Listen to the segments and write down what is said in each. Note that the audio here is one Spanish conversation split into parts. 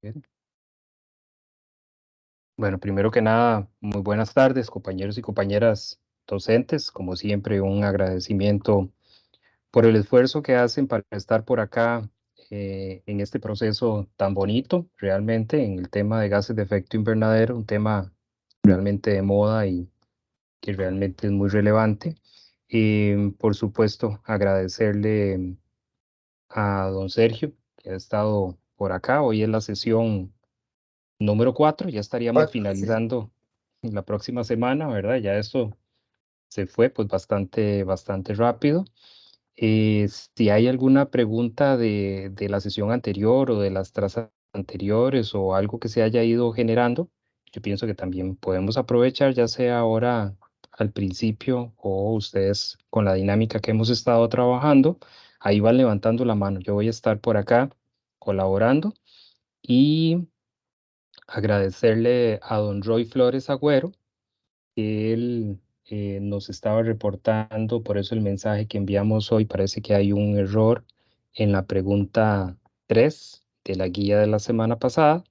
Bien. Bueno, primero que nada, muy buenas tardes, compañeros y compañeras docentes. Como siempre, un agradecimiento por el esfuerzo que hacen para estar por acá en este proceso tan bonito, realmente, en el tema de gases de efecto invernadero, un tema realmente de moda y que realmente es muy relevante. Por supuesto, agradecerle a don Sergio, que ha estado por acá. Hoy es la sesión número 4, ya estaríamos Sí. finalizando en la próxima semana, ¿verdad? Ya esto se fue pues bastante rápido. Si hay alguna pregunta de la sesión anterior o de las trazas anteriores o algo que se haya ido generando, yo pienso que también podemos aprovechar, ya sea ahora al principio o ustedes con la dinámica que hemos estado trabajando, ahí van levantando la mano. Yo voy a estar por acá colaborando y agradecerle a don Roy Flores Agüero, que él nos estaba reportando, por eso el mensaje que enviamos hoy parece que hay un error en la pregunta 3 de la guía de la semana pasada.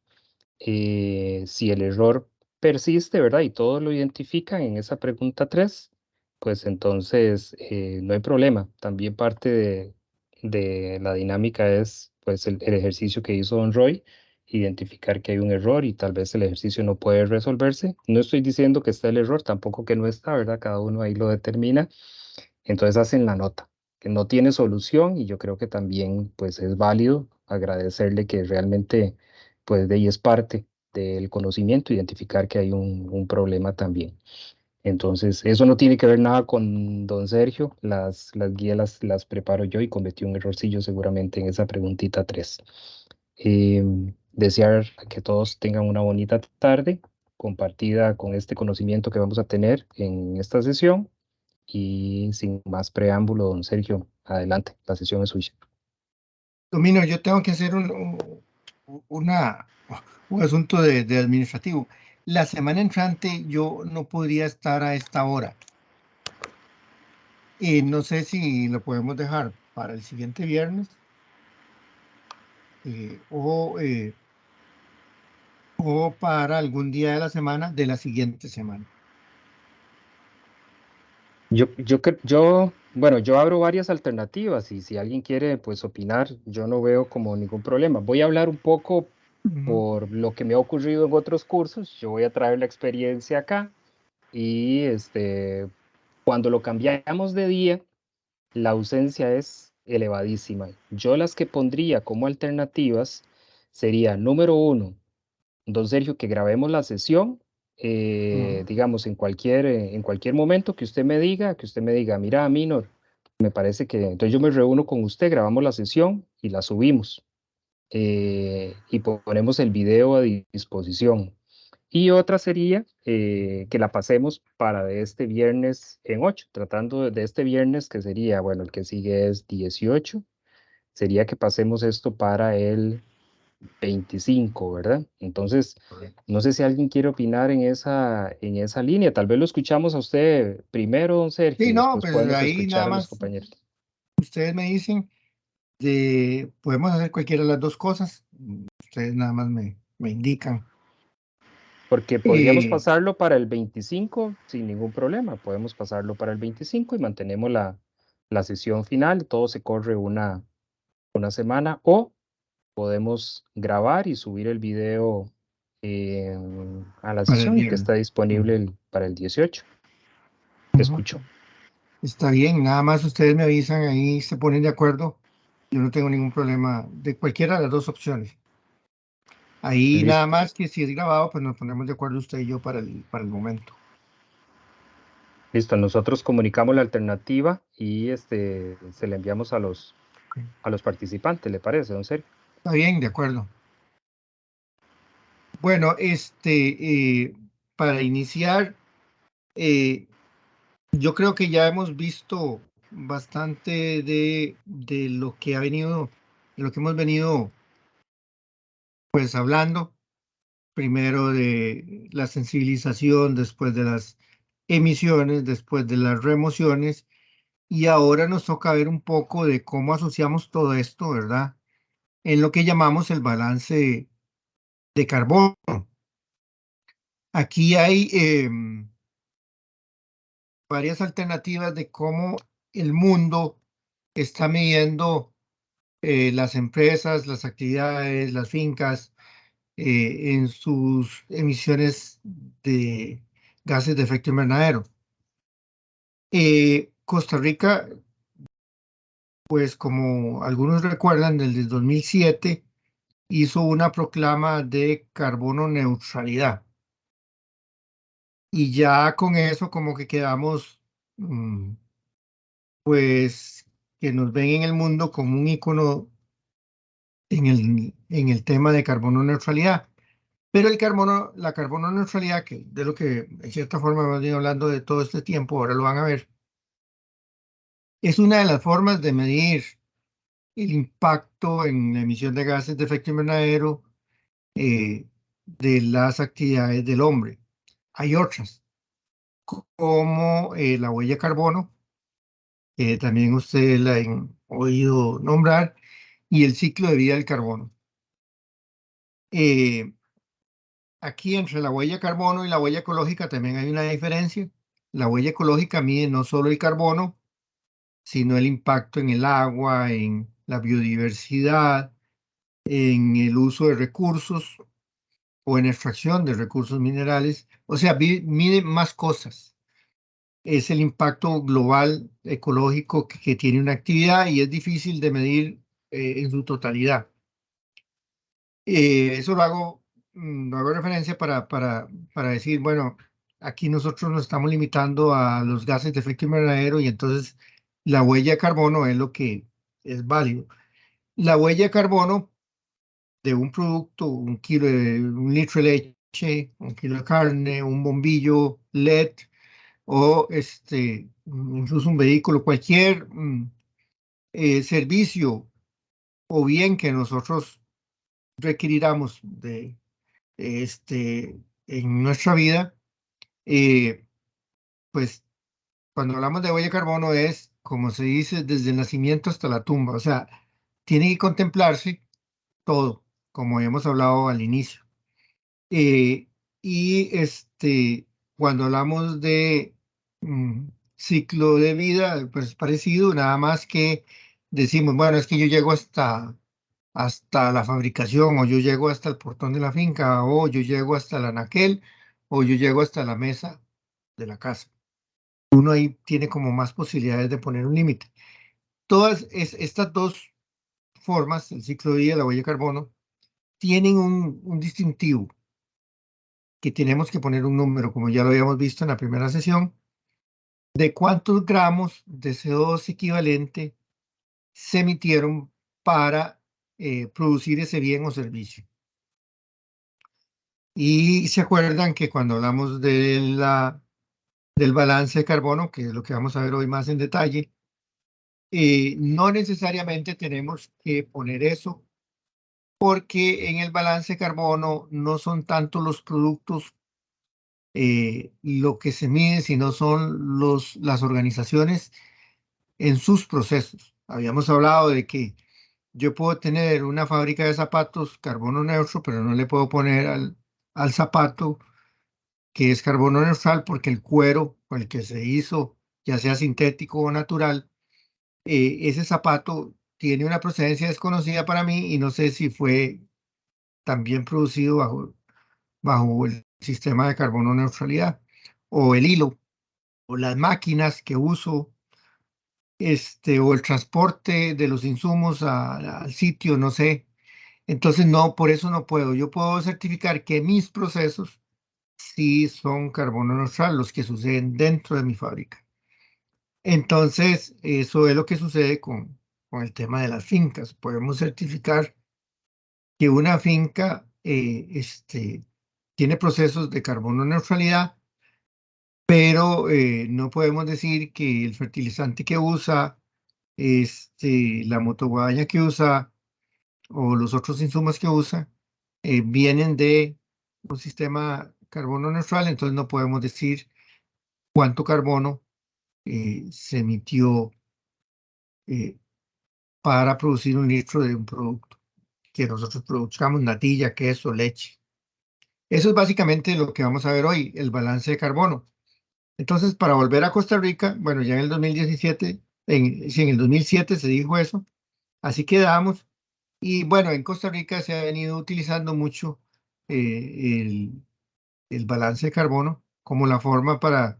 Si el error persiste, ¿verdad? Y todos lo identifican en esa pregunta 3, pues entonces no hay problema. También parte de la dinámica es pues el ejercicio que hizo don Roy, identificar que hay un error y tal vez el ejercicio no puede resolverse. No estoy diciendo que está el error, tampoco que no está, ¿verdad? Cada uno ahí lo determina. Entonces hacen la nota, que no tiene solución y yo creo que también pues es válido agradecerle que realmente pues de ahí es parte del conocimiento, identificar que hay un problema también. Entonces, eso no tiene que ver nada con don Sergio, las guías las preparo yo y cometí un errorcillo seguramente en esa preguntita 3. Desear que todos tengan una bonita tarde compartida con este conocimiento que vamos a tener en esta sesión y sin más preámbulo, don Sergio, adelante, la sesión es suya. Domino, yo tengo que hacer un asunto de administrativo. La semana entrante yo no podría estar a esta hora. No sé si lo podemos dejar para el siguiente viernes eh, o, eh, o para algún día de la semana de la siguiente semana. Bueno, yo abro varias alternativas y si alguien quiere, pues opinar, yo no veo como ningún problema. Voy a hablar un poco Ujú. por lo que me ha ocurrido en otros cursos. Yo voy a traer la experiencia acá y cuando lo cambiamos de día, la ausencia es elevadísima. Yo las que pondría como alternativas sería, número uno, don Sergio, que grabemos la sesión, Ujú. digamos, en cualquier momento que usted me diga, mira, Minor, me parece que, entonces yo me reúno con usted, grabamos la sesión y la subimos y ponemos el video a disposición. Y otra sería que la pasemos para de este viernes en 8, tratando de este viernes que sería, bueno, el que sigue es 18, sería que pasemos esto para el 25, ¿verdad? Entonces, no sé si alguien quiere opinar en esa línea. Tal vez lo escuchamos a usted primero, don Sergio, Sí, y no, después pues podemos ahí escuchar nada a los más compañeros. ustedes me dicen podemos hacer cualquiera de las dos cosas. Ustedes nada más me indican. Porque podríamos Eh, pasarlo para el 25 sin ningún problema. Podemos pasarlo para el 25 y mantenemos la sesión final. Todo se corre una semana. O podemos grabar y subir el video a la para el sesión y que viernes. está Ujú. disponible para el 18. Te Ujú. escucho. Está bien, nada más ustedes me avisan, ahí se ponen de acuerdo. Yo no tengo ningún problema de cualquiera de las dos opciones. Ahí nada Listo. más que si es grabado, pues nos ponemos de acuerdo usted y yo para el momento. Listo. Nosotros comunicamos la alternativa y se la enviamos Ok. a los participantes, ¿le parece, don Sergio? Está bien, de acuerdo. Bueno, para iniciar, eh, yo creo que ya hemos visto bastante de lo que ha venido, de lo que hemos venido pues hablando. Primero de la sensibilización, después de las emisiones, después de las remociones, y ahora nos toca ver un poco de cómo asociamos todo esto, ¿verdad? En lo que llamamos el balance carbono. Aquí hay varias alternativas de cómo el mundo está midiendo las empresas, las actividades, las fincas en sus emisiones de gases de efecto invernadero. Costa Rica, pues como algunos recuerdan, desde el 2007 hizo una proclama de carbono neutralidad. Y ya con eso como que quedamos, pues, que nos ven en el mundo como un icono en el tema de carbono neutralidad. Pero la carbono neutralidad, que de lo que en cierta forma hemos venido hablando de todo este tiempo, ahora lo van a ver, es una de las formas de medir el impacto en la emisión de gases de efecto invernadero de las actividades del hombre. Hay otras, como la huella de carbono, que también ustedes la han oído nombrar, y el ciclo de vida del carbono. Aquí entre la huella de carbono y la huella ecológica también hay una diferencia. La huella ecológica mide no solo el carbono, sino el impacto en el agua, en la biodiversidad, en el uso de recursos o en extracción de recursos minerales. O sea, mide más cosas. Es el impacto global ecológico que tiene una actividad y es difícil de medir en su totalidad. Eso lo hago referencia para decir, bueno, aquí nosotros nos estamos limitando a los gases de efecto invernadero y entonces la huella de carbono es lo que es válido. La huella de carbono de un producto, un litro de leche, un kilo de carne, un bombillo LED o incluso un vehículo, cualquier servicio o bien que nosotros requeriramos en nuestra vida, pues cuando hablamos de huella de carbono es, como se dice, desde el nacimiento hasta la tumba, o sea, tiene que contemplarse todo, como hemos hablado al inicio. Eh, y cuando hablamos de ciclo de vida, pues es parecido, nada más que decimos, bueno, es que yo llego hasta la fabricación, o yo llego hasta el portón de la finca, o yo llego hasta el anaquel, o yo llego hasta la mesa de la casa. Uno ahí tiene como más posibilidades de poner un límite. Estas dos formas, el ciclo de vida y la huella de carbono, tienen un distintivo que tenemos que poner un número, como ya lo habíamos visto en la primera sesión, de cuántos gramos de CO2 equivalente se emitieron para producir ese bien o servicio. Y se acuerdan que cuando hablamos del balance de carbono, que es lo que vamos a ver hoy más en detalle, no necesariamente tenemos que poner eso, porque en el balance de carbono no son tanto los productos lo que se mide, sino son las organizaciones en sus procesos. Habíamos hablado de que yo puedo tener una fábrica de zapatos carbono neutro, pero no le puedo poner al zapato que es carbono neutral porque el cuero con el que se hizo, ya sea sintético o natural, ese zapato tiene una procedencia desconocida para mí y no sé si fue también producido bajo el sistema de carbono neutralidad, o el hilo, o las máquinas que uso, o el transporte de los insumos al sitio, no sé. Entonces, no, por eso no puedo. Yo puedo certificar que mis procesos sí son carbono neutral, los que suceden dentro de mi fábrica. Entonces, eso es lo que sucede con el tema de las fincas. Podemos certificar que una finca tiene procesos de carbono neutralidad, pero no podemos decir que el fertilizante que usa, la motoguadaña que usa o los otros insumos que usa vienen de un sistema carbono neutral, entonces no podemos decir cuánto carbono se emitió eh, para producir un litro de un producto que nosotros produzcamos, natilla, queso, leche. Eso es básicamente lo que vamos a ver hoy, el balance de carbono. Entonces, para volver a Costa Rica, bueno, ya en el 2017, sí, en el 2007 se dijo eso, así quedamos. Y bueno, en Costa Rica se ha venido utilizando mucho el balance de carbono como la forma para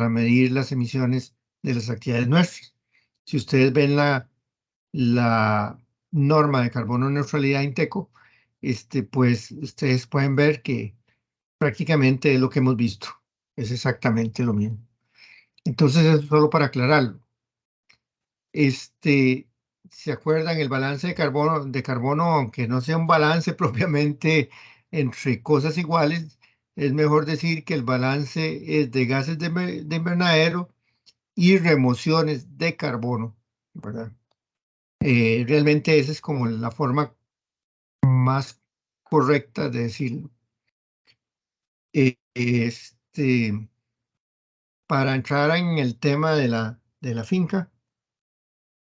medir las emisiones de las actividades nuestras. Si ustedes ven la norma de carbono neutralidad INTECO, pues ustedes pueden ver que prácticamente es lo que hemos visto. Es exactamente lo mismo. Entonces, eso solo para aclararlo. ¿Se acuerdan? El balance de carbono, aunque no sea un balance propiamente entre cosas iguales, es mejor decir que el balance es de gases de invernadero y remociones de carbono, ¿verdad? Realmente esa es como la forma más correcta de decirlo. Para entrar en el tema de la finca,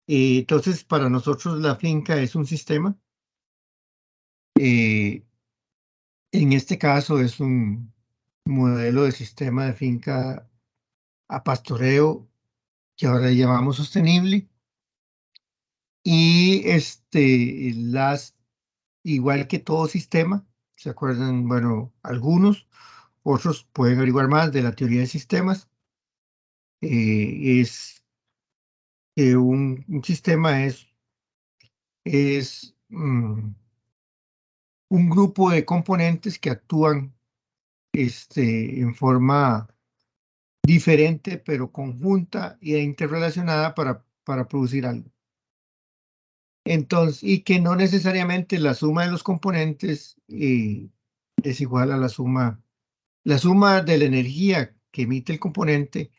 entonces para nosotros la finca es un sistema. En este caso es un modelo de sistema de finca a pastoreo que ahora le llamamos sostenible. Y igual que todo sistema, ¿se acuerdan? Bueno, algunos, otros pueden averiguar más de la teoría de sistemas. Es que un sistema es un grupo de componentes que actúan en forma diferente, pero conjunta e interrelacionada para producir algo. Entonces, y que no necesariamente la suma de los componentes es igual a la suma de la energía que emite el componente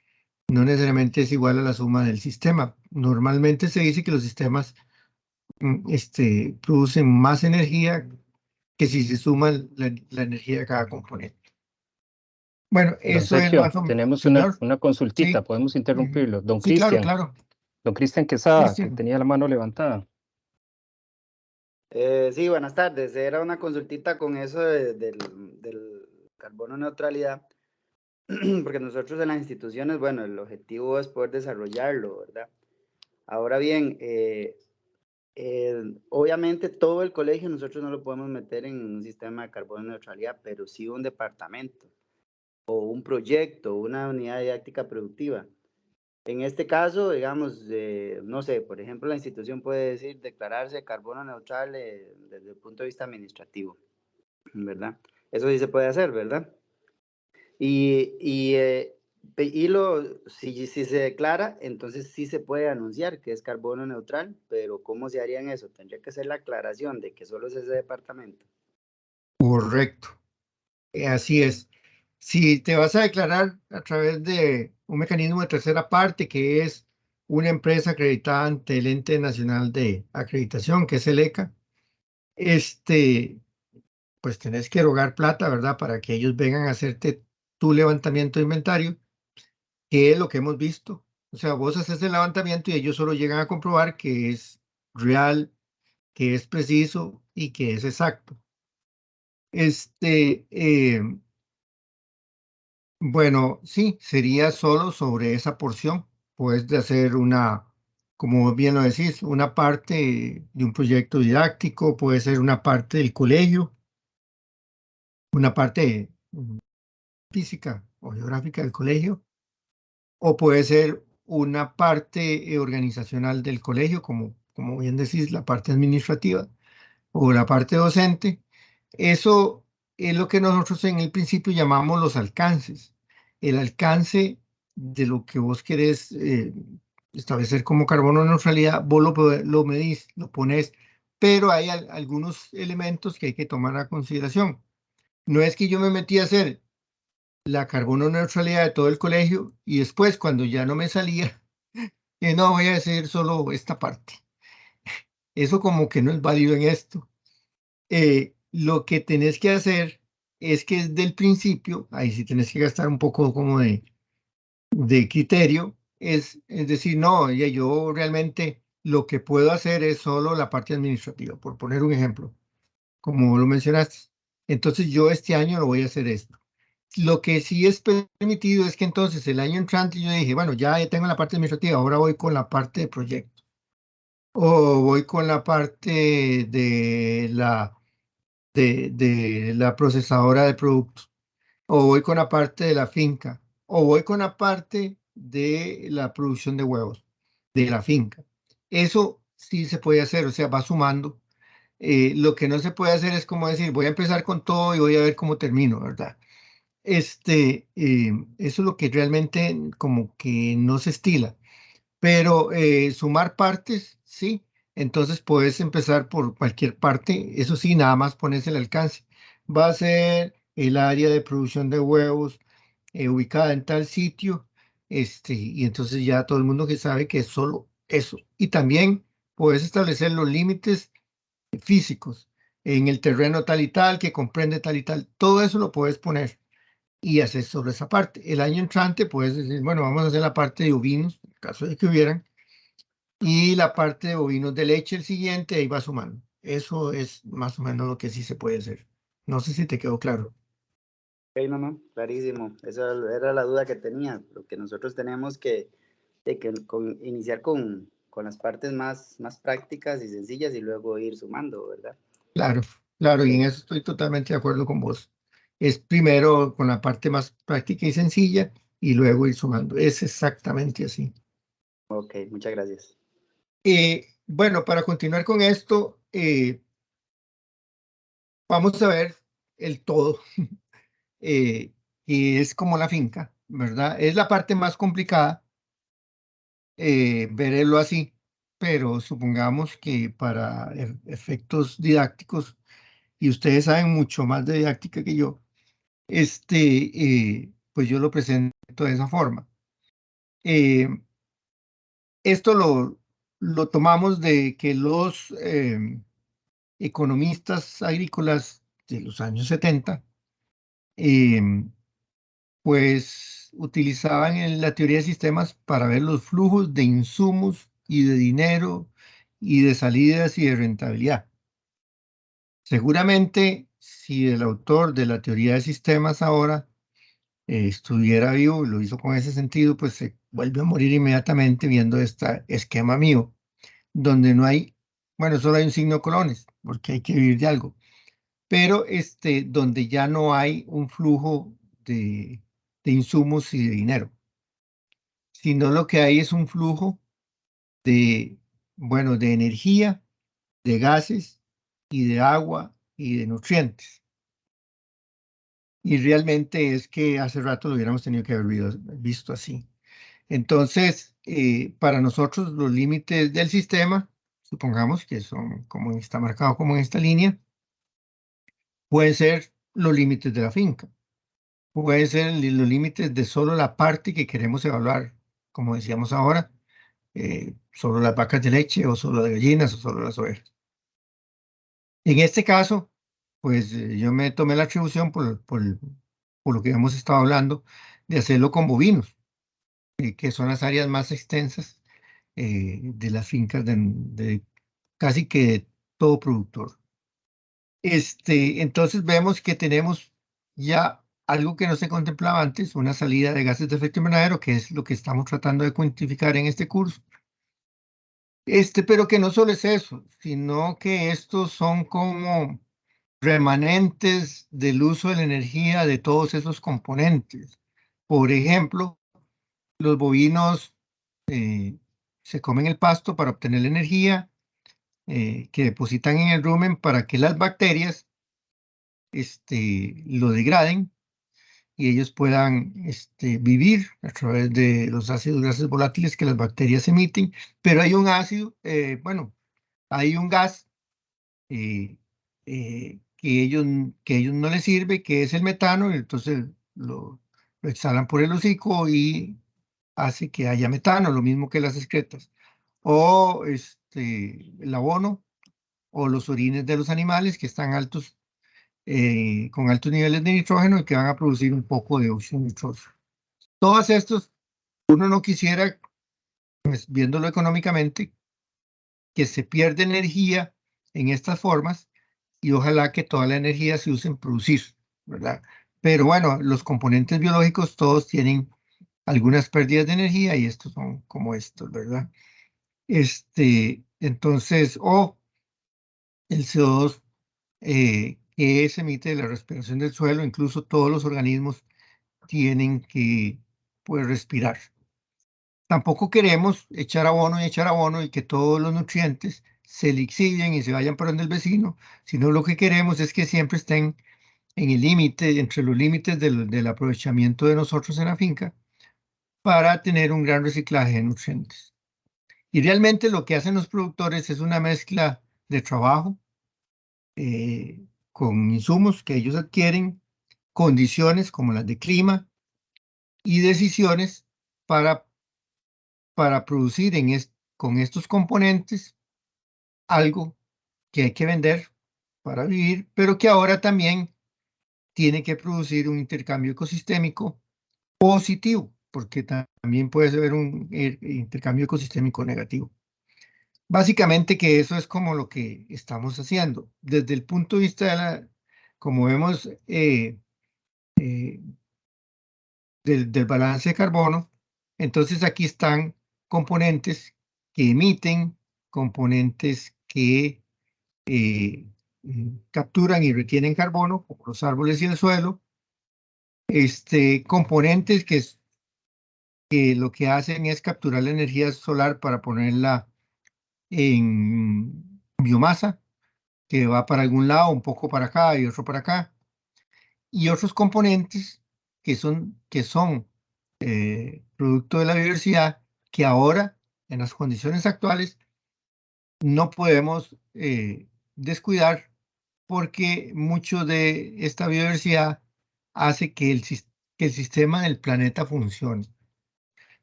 no necesariamente es igual a la suma del sistema. Normalmente se dice que los sistemas producen más energía que si se suma la energía de cada componente. Bueno, Don eso es Sergio, más o menos, tenemos señor. una consultita, Sí, podemos interrumpirlo. Don sí, claro, Cristian, claro. don Cristian Quesada, que Cristian, tenía la mano levantada. Sí, buenas tardes. Era una consultita con eso del carbono neutralidad, porque nosotros en las instituciones, bueno, el objetivo es poder desarrollarlo, ¿verdad? Ahora bien, obviamente todo el colegio nosotros no lo podemos meter en un sistema de carbono neutralidad, pero sí un departamento o un proyecto, una unidad didáctica productiva. En este caso, digamos, no sé, por ejemplo, la institución puede decir declararse carbono neutral desde el punto de vista administrativo, ¿verdad? Eso sí se puede hacer, ¿verdad? Si se declara, entonces sí se puede anunciar que es carbono neutral, pero ¿cómo se haría en eso? Tendría que ser la aclaración de que solo es ese departamento. correcto. Así es. Si te vas a declarar a través de un mecanismo de tercera parte, que es una empresa acreditada ante el Ente Nacional de Acreditación, que es el ECA, pues tenés que erogar plata, ¿verdad? Para que ellos vengan a hacerte tu levantamiento de inventario, que es lo que hemos visto. O sea, vos haces el levantamiento y ellos solo llegan a comprobar que es real, que es preciso y que es exacto. Bueno, sí, sería solo sobre esa porción. Puedes de hacer como bien lo decís, una parte de un proyecto didáctico, puede ser una parte del colegio, una parte física o geográfica del colegio, o puede ser una parte organizacional del colegio, como bien decís, la parte administrativa o la parte docente. Eso es lo que nosotros en el principio llamamos los alcances. El alcance de lo que vos querés establecer como carbono neutralidad, vos lo medís, lo pones, pero hay algunos elementos que hay que tomar a consideración. No es que yo me metí a hacer la carbono neutralidad de todo el colegio y después cuando ya no me salía, no voy a decir solo esta parte. Eso como que no es válido en esto. Lo que tenés que hacer es que desde el principio, ahí sí tenés que gastar un poco como de criterio, es decir, no, ya yo realmente lo que puedo hacer es solo la parte administrativa, por poner un ejemplo, como lo mencionaste. Entonces yo este año lo voy a hacer esto. Lo que sí es permitido es que entonces el año entrante yo dije, bueno, ya tengo la parte administrativa, ahora voy con la parte de proyecto. O voy con la parte de la procesadora de productos. O voy con la parte de la finca. O voy con la parte de la producción de huevos de la finca. Eso sí se puede hacer, o sea, va sumando. Lo que no se puede hacer es como decir, voy a empezar con todo y voy a ver cómo termino, ¿verdad? Eso es lo que realmente como que no se estila. Pero sumar partes, sí. Entonces puedes empezar por cualquier parte. Eso sí, nada más pones el alcance. Va a ser el área de producción de huevos ubicada en tal sitio. Y entonces ya todo el mundo que sabe que es solo eso. Y también puedes establecer los límites físicos en el terreno tal y tal, que comprende tal y tal. Todo eso lo puedes poner y hacer solo esa parte. El año entrante puedes decir, bueno, vamos a hacer la parte de ovinos, en caso de que hubieran, y la parte de bovinos de leche el siguiente, ahí va sumando. Eso es más o menos lo que sí se puede hacer. No sé si te quedó claro. Ok, no, clarísimo. Esa era la duda que tenía. Lo que nosotros tenemos iniciar con las partes más prácticas y sencillas y luego ir sumando, ¿verdad? Claro, claro, y en Ok, eso estoy totalmente de acuerdo con vos. Es primero con la parte más práctica y sencilla y luego ir sumando. Es exactamente así. ok, muchas gracias. Bueno, para continuar con esto, vamos a ver el todo, que es como la finca, ¿verdad? Es la parte más complicada, verlo así, pero supongamos que para efectos didácticos, y ustedes saben mucho más de didáctica que yo, pues yo lo presento de esa forma. Eh, Esto lo tomamos de que los economistas agrícolas de los años 70, pues utilizaban la teoría de sistemas para ver los flujos de insumos y de dinero y de salidas y de rentabilidad. Seguramente, si el autor de la teoría de sistemas ahora estuviera vivo y lo hizo con ese sentido, pues se vuelve a morir inmediatamente viendo este esquema mío, donde no hay, bueno, solo hay un signo de colones, porque hay que vivir de algo, pero donde ya no hay un flujo de insumos y de dinero, sino lo que hay es un flujo de, bueno, de energía, de gases y de agua y de nutrientes. Y realmente es que hace rato lo hubiéramos tenido que haber visto así. Entonces, para nosotros los límites del sistema, supongamos que son como está marcado como en esta línea, pueden ser los límites de la finca, pueden ser los límites de solo la parte que queremos evaluar, como decíamos ahora, solo las vacas de leche o solo las gallinas o solo las ovejas. En este caso, pues yo me tomé la atribución por lo que hemos estado hablando, de hacerlo con bovinos, que son las áreas más extensas de las fincas de casi que todo productor. Entonces vemos que tenemos ya algo que no se contemplaba antes, una salida de gases de efecto invernadero, que es lo que estamos tratando de cuantificar en este curso. Pero que no solo es eso, sino que estos son como remanentes del uso de la energía de todos esos componentes. Por ejemplo, los bovinos se comen el pasto para obtener la energía que depositan en el rumen para que las bacterias lo degraden y ellos puedan vivir a través de los ácidos grasos volátiles que las bacterias emiten. Pero hay un ácido, bueno, hay un gas que ellos no les sirve, que es el metano, y entonces lo exhalan por el hocico y hace que haya metano, lo mismo que las excretas. O el abono o los orines de los animales que están altos, con altos niveles de nitrógeno y que van a producir un poco de óxido nitroso. Todos estos, uno no quisiera, pues, viéndolo económicamente, que se pierde energía en estas formas y ojalá que toda la energía se use en producir, ¿verdad? Pero bueno, los componentes biológicos todos tienen algunas pérdidas de energía y estos son como estos, ¿verdad? Entonces, o el CO2 que se emite de la respiración del suelo, incluso todos los organismos tienen que, pues, respirar. Tampoco queremos echar abono y que todos los nutrientes se lixiven y se vayan para donde el vecino, sino lo que queremos es que siempre estén en el límite, entre los límites del aprovechamiento de nosotros en la finca, para tener un gran reciclaje de nutrientes. Y realmente lo que hacen los productores es una mezcla de trabajo con insumos que ellos adquieren, condiciones como las de clima y decisiones para producir con estos componentes algo que hay que vender para vivir, pero que ahora también tiene que producir un intercambio ecosistémico positivo, porque también puede haber un intercambio ecosistémico negativo. Básicamente que eso es como lo que estamos haciendo. Desde el punto de vista como vemos, del balance de carbono, entonces aquí están componentes que emiten, componentes que capturan y retienen carbono, como los árboles y el suelo, componentes que lo que hacen es capturar la energía solar para ponerla en biomasa, que va para algún lado, un poco para acá y otro para acá, y otros componentes que son producto de la biodiversidad, que ahora, en las condiciones actuales, no podemos descuidar, porque mucho de esta biodiversidad hace que el sistema del planeta funcione,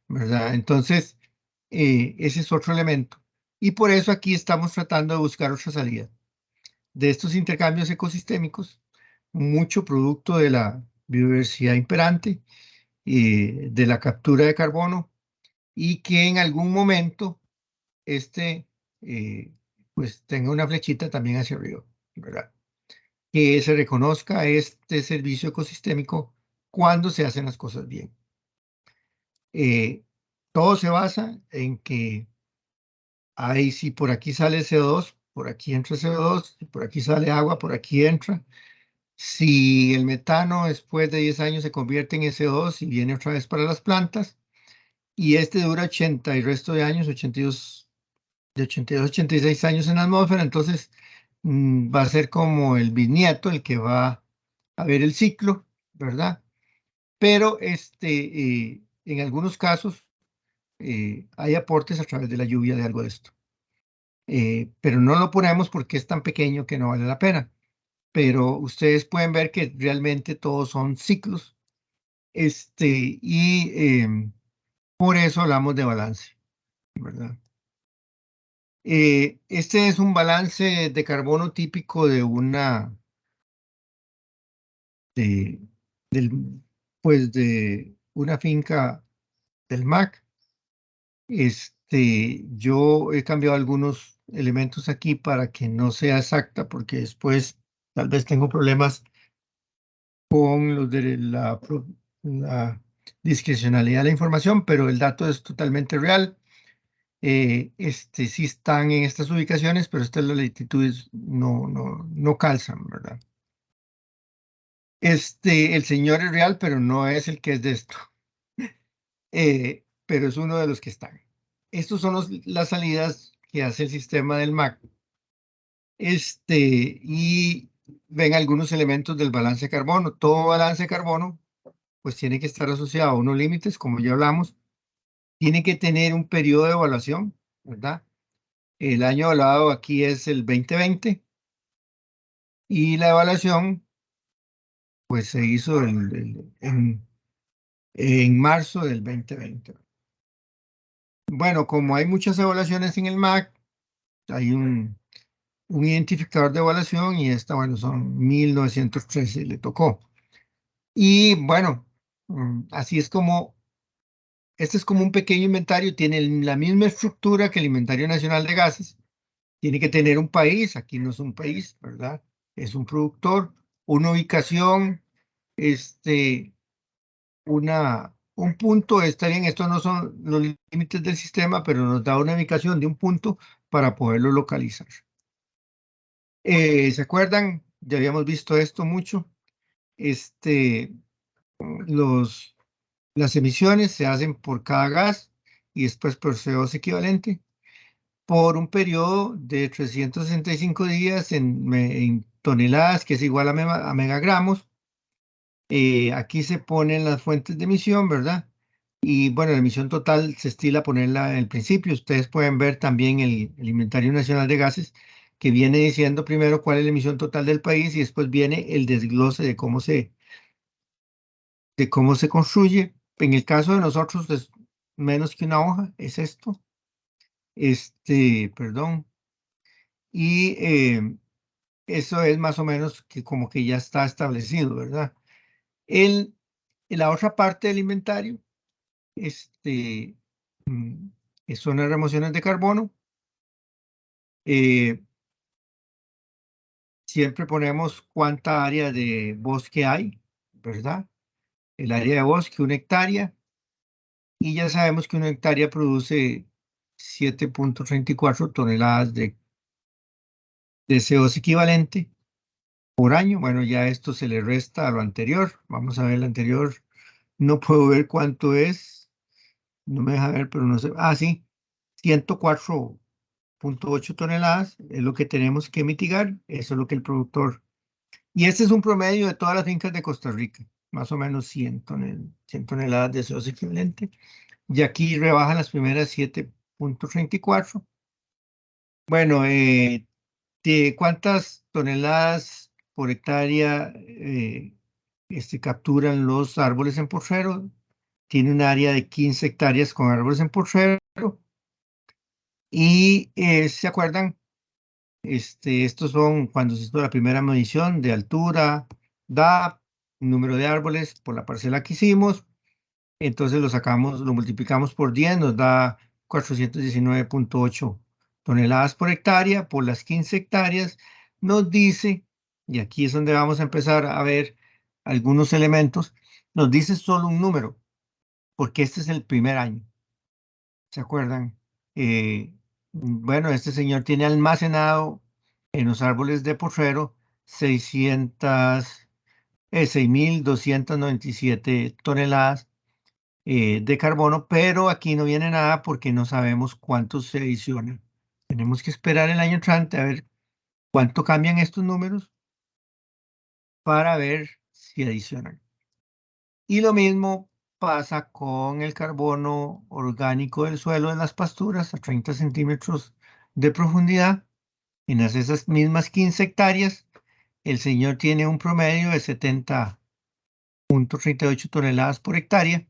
¿verdad? Entonces, ese es otro elemento. Y por eso aquí estamos tratando de buscar otra salida de estos intercambios ecosistémicos, mucho producto de la biodiversidad imperante, de la captura de carbono, y que en algún momento eh, pues tenga una flechita también hacia arriba, ¿verdad? Que se reconozca este servicio ecosistémico cuando se hacen las cosas bien. Todo se basa en que si por aquí sale CO2, por aquí entra CO2, si por aquí sale agua, por aquí entra. Si el metano después de 10 años se convierte en CO2 y viene otra vez para las plantas, y dura 80 y resto de años, 82, de 82 a 86 años en la atmósfera, entonces va a ser como el bisnieto el que va a ver el ciclo, ¿verdad? Pero en algunos casos hay aportes a través de la lluvia de algo de esto. Pero no lo ponemos porque es tan pequeño que no vale la pena. Pero ustedes pueden ver que realmente todos son ciclos, por eso hablamos de balance, ¿verdad? Este es un balance de carbono típico de de, de una finca del MAC. Yo he cambiado algunos elementos aquí para que no sea exacta, porque después tal vez tengo problemas con los de la discrecionalidad de la información, pero el dato es totalmente real. Sí están en estas ubicaciones, pero estas latitudes no calzan, ¿verdad? El señor es real, pero no es el que es de esto. Pero es uno de los que están. Estos son las salidas que hace el sistema del MAC. Y ven algunos elementos del balance de carbono. Todo balance de carbono, pues tiene que estar asociado a unos límites, como ya hablamos. Tiene que tener un periodo de evaluación, ¿verdad? El año evaluado aquí es el 2020 y la evaluación pues se hizo en marzo del 2020. Bueno, como hay muchas evaluaciones en el MAC, hay un identificador de evaluación y esta, bueno, son 1913, le tocó. Y bueno, así es como, este es como un pequeño inventario, tiene la misma estructura que el Inventario Nacional de Gases. Tiene que tener un país, aquí no es un país, ¿verdad? es un productor, una ubicación, un punto, está bien, estos no son los límites del sistema, pero nos da una ubicación de un punto para poderlo localizar. ¿Se acuerdan? Ya habíamos visto esto mucho. Las emisiones se hacen por cada gas y después por CO2 equivalente por un periodo de 365 días en toneladas, que es igual a megagramos. Aquí se ponen las fuentes de emisión, ¿verdad? Y bueno, la emisión total se estila ponerla en el principio. Ustedes pueden ver también el Inventario Nacional de Gases, que viene diciendo primero cuál es la emisión total del país y después viene el desglose de cómo se construye. En el caso de nosotros es menos que una hoja, es esto. Perdón. Y eso es más o menos que como que ya está establecido, ¿verdad? La otra parte del inventario, mm, son las remociones de carbono. Siempre ponemos cuánta área de bosque hay, ¿verdad? El área de bosque, 1 hectárea, y ya sabemos que 1 hectárea produce 7.34 toneladas de CO2 equivalente por año. Bueno, ya esto se le resta a lo anterior. Vamos a ver el anterior. No puedo ver cuánto es. No me deja ver, pero no sé. Ah, sí. 104.8 toneladas es lo que tenemos que mitigar. Eso es lo que el productor. Y este es un promedio de todas las fincas de Costa Rica. Más o menos 100 toneladas de CO2 equivalente. Y aquí rebajan las primeras 7.34. Bueno, ¿de cuántas toneladas por hectárea capturan los árboles en porcero? Tiene un área de 15 hectáreas con árboles en porcero. Y ¿se acuerdan? Estos son cuando se hizo la primera medición de altura, da número de árboles por la parcela que hicimos. Entonces lo multiplicamos por 10, nos da 419.8 toneladas por hectárea. Por las 15 hectáreas nos dice, y aquí es donde vamos a empezar a ver algunos elementos, nos dice solo un número, porque este es el primer año. ¿Se acuerdan? Bueno, este señor tiene almacenado en los árboles de porcero 6.297 toneladas de carbono, pero aquí no viene nada porque no sabemos cuántos se adicionan. Tenemos que esperar el año entrante a ver cuánto cambian estos números para ver si adicionan. Y lo mismo pasa con el carbono orgánico del suelo de las pasturas a 30 centímetros de profundidad. En esas mismas 15 hectáreas, el señor tiene un promedio de 70.38 toneladas por hectárea,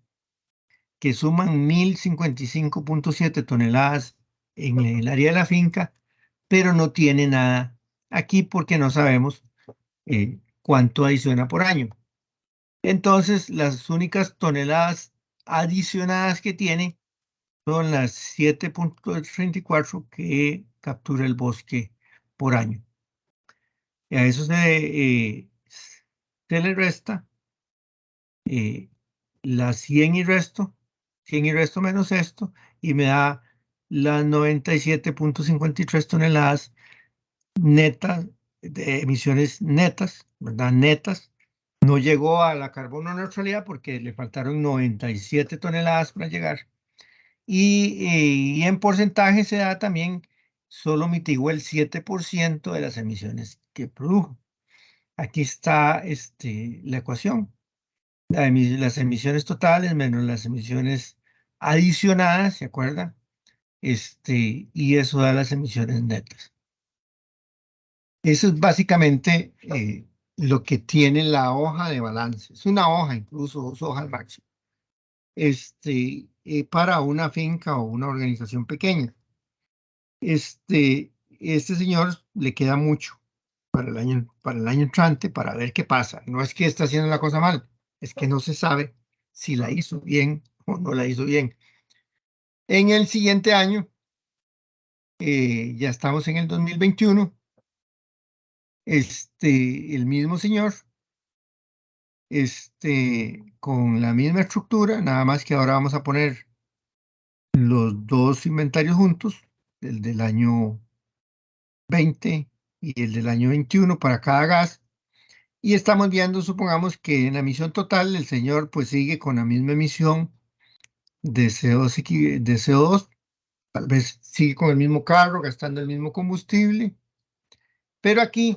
que suman 1.055.7 toneladas en el área de la finca, pero no tiene nada aquí porque no sabemos cuánto adiciona por año. Entonces, las únicas toneladas adicionadas que tiene son las 7.34 que captura el bosque por año. Y a eso se le resta las 100 y resto menos esto, y me da las 97.53 toneladas netas, de emisiones netas, ¿verdad? Netas. No llegó a la carbono neutralidad porque le faltaron 97 toneladas para llegar. Y en porcentaje se da también, solo mitigó el 7% de las emisiones que produjo. Aquí está la ecuación. Las emisiones totales menos las emisiones adicionadas, ¿se acuerdan? Y eso da las emisiones netas. Eso es básicamente lo que tiene la hoja de balance. Es una hoja, incluso 2 hojas máximo. Para una finca o una organización pequeña. Este señor le queda mucho para el año entrante para ver qué pasa. No es que está haciendo la cosa mal, es que no se sabe si la hizo bien o no la hizo bien. En el siguiente año, ya estamos en el 2021, el mismo señor, con la misma estructura, nada más que ahora vamos a poner los dos inventarios juntos, el del año 20 y el del año 21 para cada gas. Y estamos viendo, supongamos que en la emisión total el señor pues sigue con la misma emisión de CO2, tal vez sigue con el mismo carro, gastando el mismo combustible, pero aquí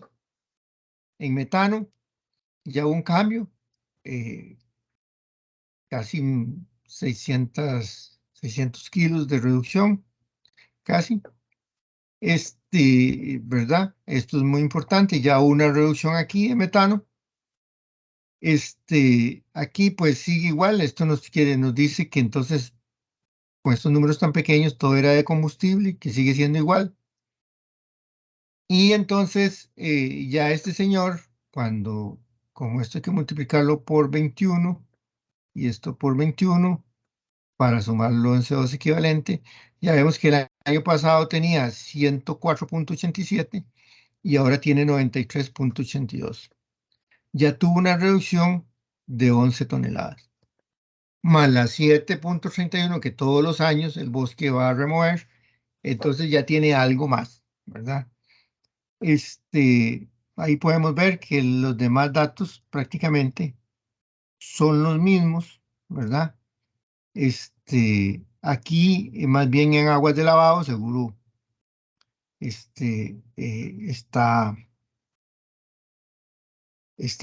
en metano ya hubo un cambio, casi 600 kilos de reducción, casi. ¿Verdad? Esto es muy importante, ya hubo una reducción aquí de metano. Aquí pues sigue igual, esto nos dice que entonces con estos números tan pequeños todo era de combustible, que sigue siendo igual. Y entonces ya este señor, como esto hay que multiplicarlo por 21 y esto por 21 para sumarlo en CO2 equivalente, ya vemos que el año pasado tenía 104.87 y ahora tiene 93.82. Ya tuvo una reducción de 11 toneladas, más las 7.31 que todos los años el bosque va a remover, entonces ya tiene algo más, ¿verdad? Ahí podemos ver que los demás datos prácticamente son los mismos, ¿verdad? Aquí, más bien en aguas de lavado, seguro, está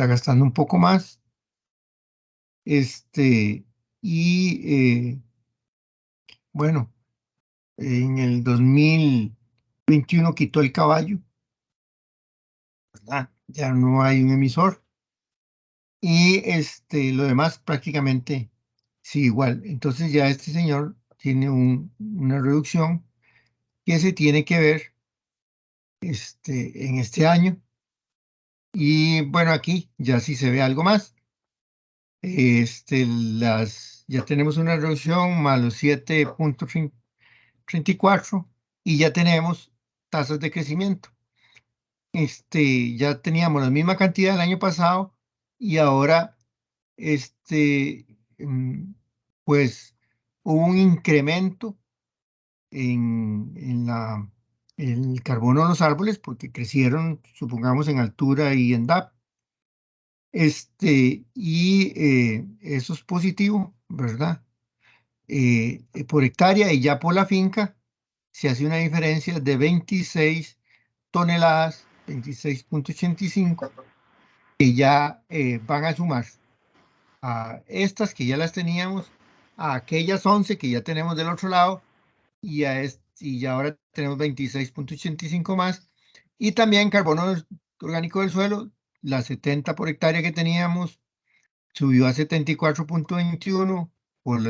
gastando un poco más. Bueno, en el 2021 quitó el caballo, ¿verdad? Ya no hay un emisor. Y lo demás prácticamente sí igual. Entonces ya este señor tiene una reducción que se tiene que ver en este año. Y bueno, aquí ya sí se ve algo más. Ya tenemos una reducción más los 7.34 y ya tenemos tasas de crecimiento. Ya teníamos la misma cantidad el año pasado y ahora mm, pues hubo un incremento en el carbono de los árboles porque crecieron, supongamos, en altura y en DAP. Eso es positivo, ¿verdad? Por hectárea y ya por la finca se hace una diferencia de 26 toneladas, 26.85, que ya van a sumar a estas que ya las teníamos, a aquellas 11 que ya tenemos del otro lado, y ya ahora tenemos 26.85 más, y también carbono orgánico del suelo, la 70 por hectárea que teníamos, subió a 74.21 por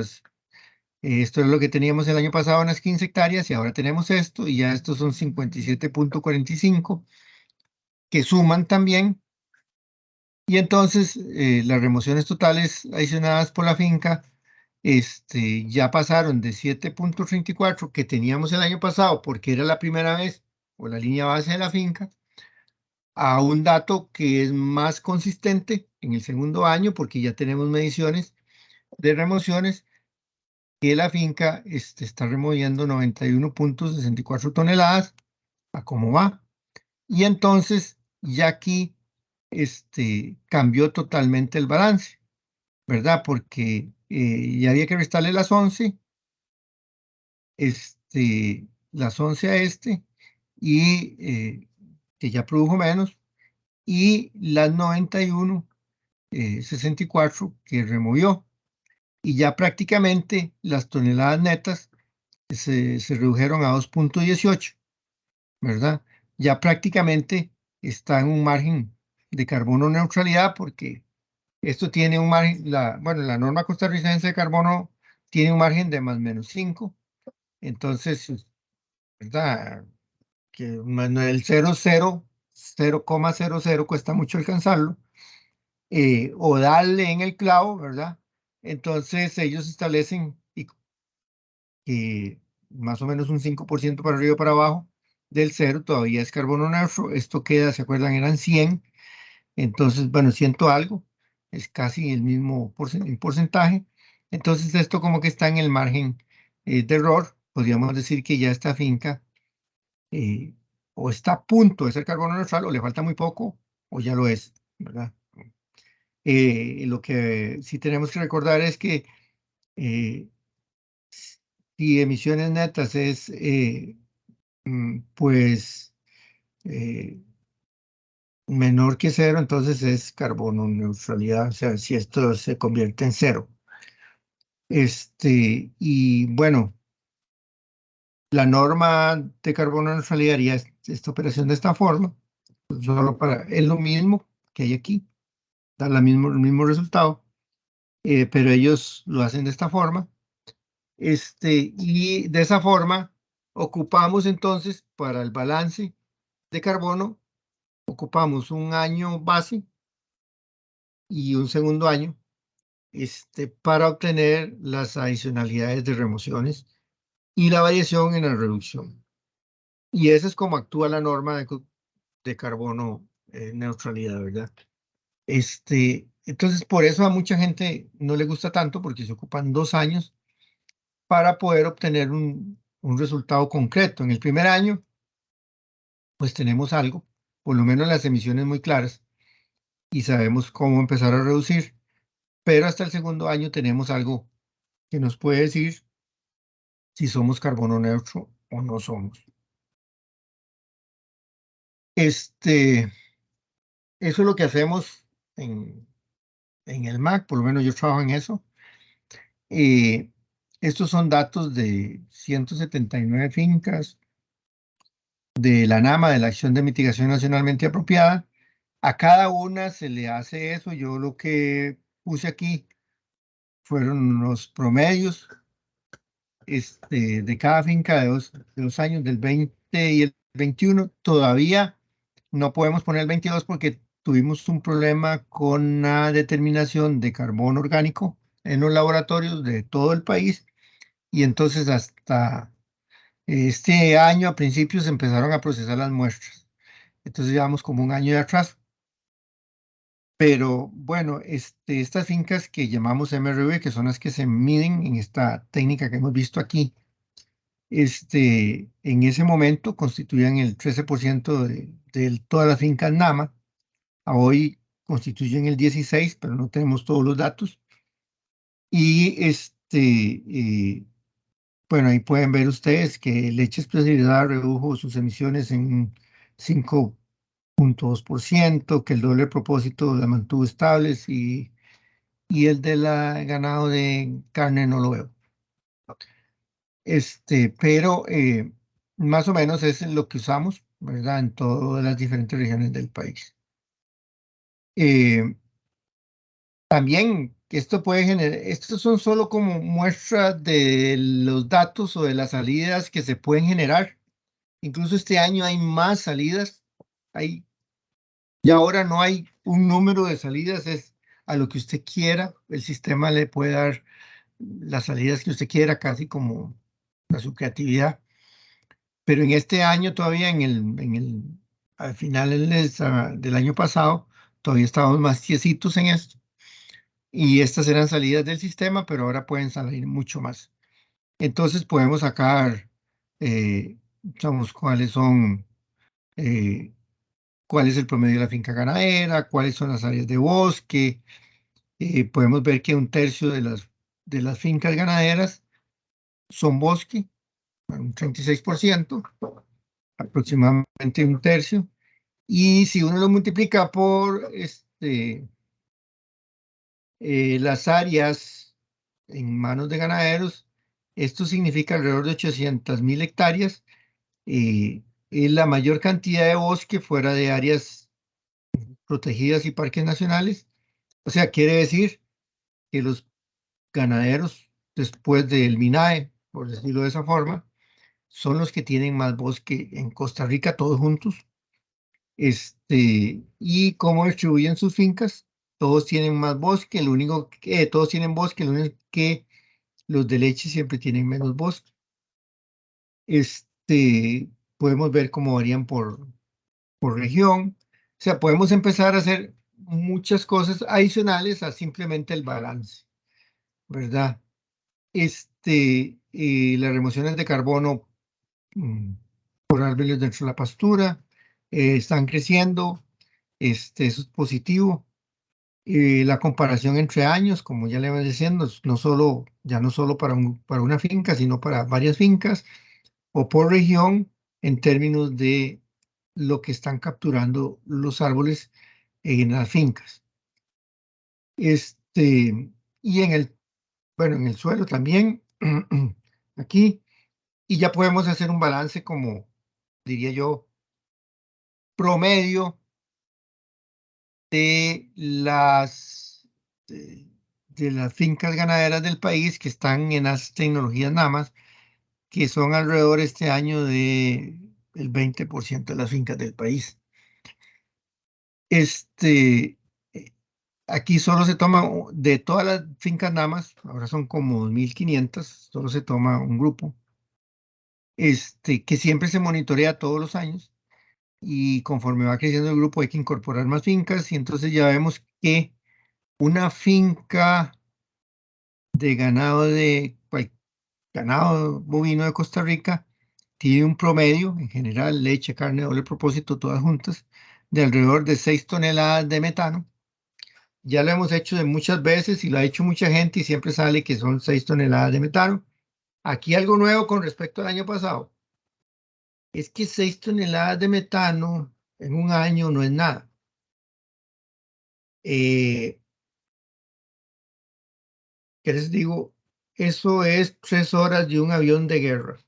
esto es lo que teníamos el año pasado en las 15 hectáreas, y ahora tenemos esto, y ya estos son 57.45, que suman también. Y entonces las remociones totales adicionadas por la finca ya pasaron de 7.34 que teníamos el año pasado porque era la primera vez o la línea base de la finca, a un dato que es más consistente en el segundo año porque ya tenemos mediciones de remociones, que la finca está removiendo 91.64 toneladas a cómo va. Y entonces ya aquí cambió totalmente el balance, ¿verdad? Porque ya había que restarle las 11 a y que ya produjo menos, y las 91.64 que removió. Y ya prácticamente las toneladas netas se redujeron a 2.18, ¿verdad? Ya prácticamente está en un margen de carbono neutralidad porque esto tiene un margen, bueno, la norma costarricense de carbono tiene un margen de más o menos 5. Entonces, ¿verdad? Que el 0,00 cuesta mucho alcanzarlo, o darle en el clavo, ¿verdad? Entonces ellos establecen más o menos un 5% para arriba o para abajo del 0 todavía es carbono neutro. Esto queda, ¿se acuerdan? Eran 100. Entonces, bueno, 100 algo, es casi el mismo porcentaje. Entonces, esto como que está en el margen de error. Podríamos decir que ya esta finca eh, o está a punto de ser carbono neutral, o le falta muy poco, o ya lo es, ¿verdad? Lo que sí tenemos que recordar es que eh, si emisiones netas es, pues, menor que 0, entonces es carbono neutralidad, o sea, si esto se convierte en 0. Y bueno, la norma de carbono neutralidad haría esta operación de esta forma, solo es lo mismo que hay aquí, da el mismo resultado, pero ellos lo hacen de esta forma. Y de esa forma ocupamos entonces para el balance de carbono, ocupamos un año base y un segundo año para obtener las adicionalidades de remociones y la variación en la reducción. Y esa es como actúa la norma de carbono neutralidad, ¿verdad? Entonces, por eso a mucha gente no le gusta tanto, porque se ocupan 2 años para poder obtener un resultado concreto. En el primer año, pues tenemos algo, por lo menos las emisiones muy claras, y sabemos cómo empezar a reducir, pero hasta el segundo año tenemos algo que nos puede decir si somos carbono neutro o no somos. Eso es lo que hacemos en el MAC, por lo menos yo trabajo en eso. Estos son datos de 179 fincas de la NAMA, de la Acción de Mitigación Nacionalmente Apropiada. A cada una se le hace eso. Yo lo que puse aquí fueron los promedios de cada finca de dos años, del 20 y el 21. Todavía no podemos poner el 22 porque tuvimos un problema con la determinación de carbono orgánico en los laboratorios de todo el país, y entonces hasta este año a principios empezaron a procesar las muestras. Entonces llevamos como un año de atraso. Pero bueno, estas fincas que llamamos MRV, que son las que se miden en esta técnica que hemos visto aquí, en ese momento constituían el 13% de todas las fincas NAMA. A hoy constituyen el 16%, pero no tenemos todos los datos. Y bueno, ahí pueden ver ustedes que Leche Especializada redujo sus emisiones en 5.2%, que el doble propósito la mantuvo estables, y el de la ganado de carne no lo veo. Pero más o menos es lo que usamos, ¿verdad? En todas las diferentes regiones del país. También esto puede generar, estos son solo como muestras de los datos o de las salidas que se pueden generar. Incluso este año hay más salidas. Y ahora no hay un número de salidas, es a lo que usted quiera. El sistema le puede dar las salidas que usted quiera, casi como a su creatividad. Pero en este año todavía, al final del año pasado, todavía estábamos más tiesitos en esto. Y estas eran salidas del sistema, pero ahora pueden salir mucho más. Entonces podemos sacar, digamos, cuál es el promedio de la finca ganadera, cuáles son las áreas de bosque. Podemos ver que un tercio de las fincas ganaderas son bosque, un 36%, aproximadamente un tercio. Y si uno lo multiplica por las áreas en manos de ganaderos, esto significa alrededor de 800.000 hectáreas. Es la mayor cantidad de bosque fuera de áreas protegidas y parques nacionales. O sea, quiere decir que los ganaderos, después del MINAE, por decirlo de esa forma, son los que tienen más bosque en Costa Rica, todos juntos. ¿Y cómo distribuyen sus fincas? Todos tienen más bosque, todos tienen bosque, lo único que los de leche siempre tienen menos bosque. podemos ver cómo varían por región. O sea, podemos empezar a hacer muchas cosas adicionales a simplemente el balance, ¿verdad? Las remociones de carbono por árboles dentro de la pastura están creciendo, eso es positivo. La comparación entre años, como ya le iba diciendo, ya no solo para una finca, sino para varias fincas, o por región, en términos de lo que están capturando los árboles en las fincas. Y en el suelo también, aquí, y ya podemos hacer un balance como, diría yo, promedio de de las fincas ganaderas del país que están en las tecnologías NAMAS, que son alrededor este año de el 20% de las fincas del país. Aquí solo se toma, de todas las fincas NAMAS, ahora son como 2.500, solo se toma un grupo, que siempre se monitorea todos los años, y conforme va creciendo el grupo hay que incorporar más fincas, y entonces ya vemos que una finca de ganado bovino de Costa Rica tiene un promedio, en general, leche, carne, doble propósito, todas juntas, de alrededor de 6 toneladas de metano. Ya lo hemos hecho de muchas veces y lo ha hecho mucha gente y siempre sale que son 6 toneladas de metano. Aquí algo nuevo con respecto al año pasado es que 6 toneladas de metano en un año no es nada. ¿Qué les digo? Eso es 3 horas de un avión de guerra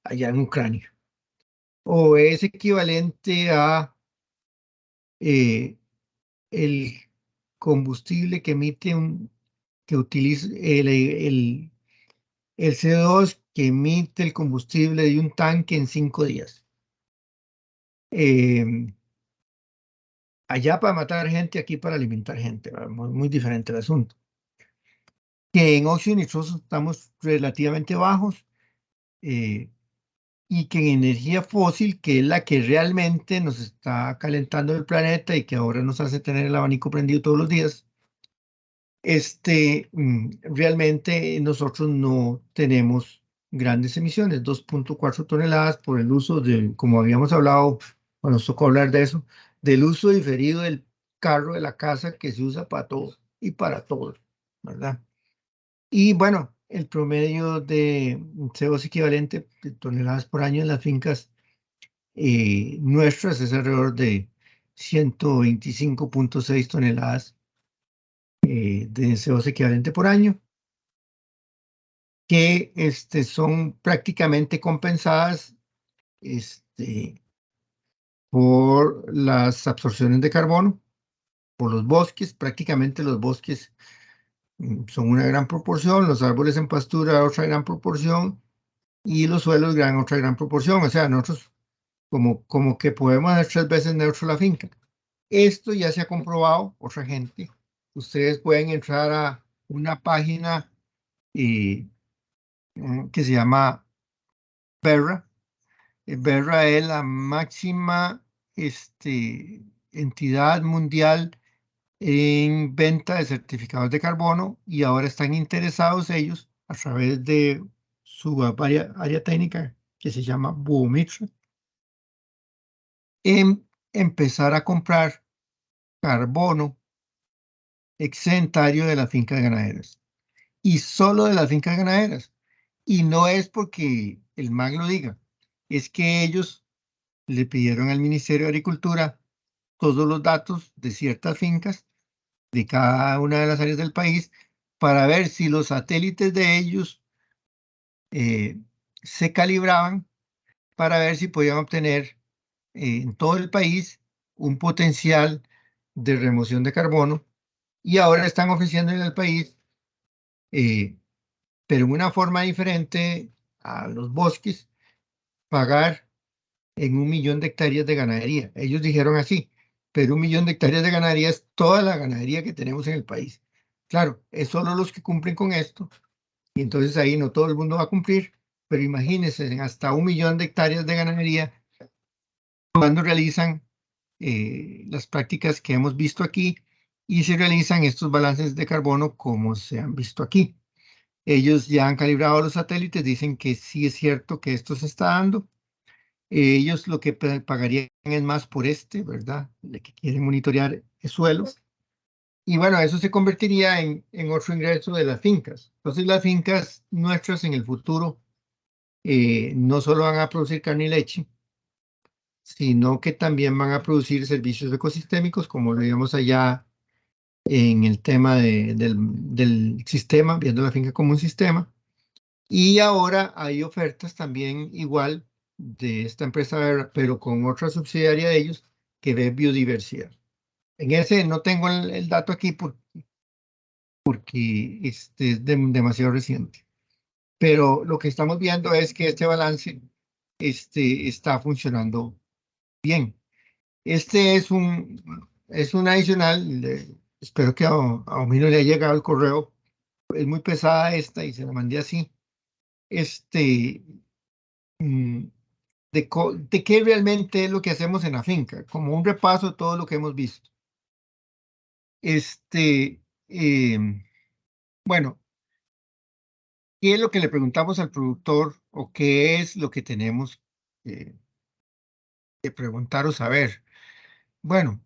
allá en Ucrania. O es equivalente a el combustible que emite que utiliza el CO2 que emite el combustible de un tanque en 5 días. Allá para matar gente, aquí para alimentar gente, muy, muy diferente el asunto. Que en óxido nitroso estamos relativamente bajos, y que en energía fósil, que es la que realmente nos está calentando el planeta y que ahora nos hace tener el abanico prendido todos los días, realmente nosotros no tenemos grandes emisiones, 2.4 toneladas por el uso como habíamos hablado, cuando nos tocó hablar de eso, del uso diferido del carro de la casa que se usa para todo y para todo, ¿verdad? Y bueno, el promedio de CO2 equivalente de toneladas por año en las fincas nuestras es alrededor de 125.6 toneladas de CO2 equivalente por año, que son prácticamente compensadas por las absorciones de carbono, por los bosques. Prácticamente los bosques son una gran proporción, los árboles en pastura otra gran proporción, y los suelos otra gran proporción. O sea, nosotros como que podemos hacer 3 veces neutro la finca. Esto ya se ha comprobado, otra gente. Ustedes pueden entrar a una página que se llama Verra. Verra es la máxima entidad mundial en venta de certificados de carbono, y ahora están interesados ellos a través de su área técnica que se llama Buomitra en empezar a comprar carbono excedentario de las fincas ganaderas, y solo de las fincas ganaderas. Y no es porque el MAG lo diga, es que ellos le pidieron al Ministerio de Agricultura todos los datos de ciertas fincas de cada una de las áreas del país para ver si los satélites de ellos se calibraban para ver si podían obtener en todo el país un potencial de remoción de carbono, y ahora están ofreciéndole al país, pero en una forma diferente a los bosques, pagar en 1.000.000 de hectáreas de ganadería. Ellos dijeron así, pero 1.000.000 de hectáreas de ganadería es toda la ganadería que tenemos en el país. Claro, es solo los que cumplen con esto, y entonces ahí no todo el mundo va a cumplir, pero imagínense, en hasta 1 millón de hectáreas de ganadería, cuando realizan las prácticas que hemos visto aquí y se realizan estos balances de carbono como se han visto aquí. Ellos ya han calibrado los satélites, dicen que sí es cierto que esto se está dando. Ellos lo que pagarían es más por ¿verdad? De que quieren monitorear el suelo. Y bueno, eso se convertiría en otro ingreso de las fincas. Entonces las fincas nuestras en el futuro no solo van a producir carne y leche, sino que también van a producir servicios ecosistémicos, como lo vimos allá en el tema del sistema, viendo la finca como un sistema. Y ahora hay ofertas también igual de esta empresa, pero con otra subsidiaria de ellos, que ve biodiversidad. En ese no tengo el dato aquí porque es demasiado reciente. Pero lo que estamos viendo es que este balance está funcionando bien. Este es un adicional. Espero que a Omino le haya llegado el correo. Es muy pesada esta y se la mandé así. Mm, de qué realmente es lo que hacemos en la finca, como un repaso de todo lo que hemos visto. Bueno, ¿qué es lo que le preguntamos al productor o qué es lo que tenemos que preguntar o saber? Bueno,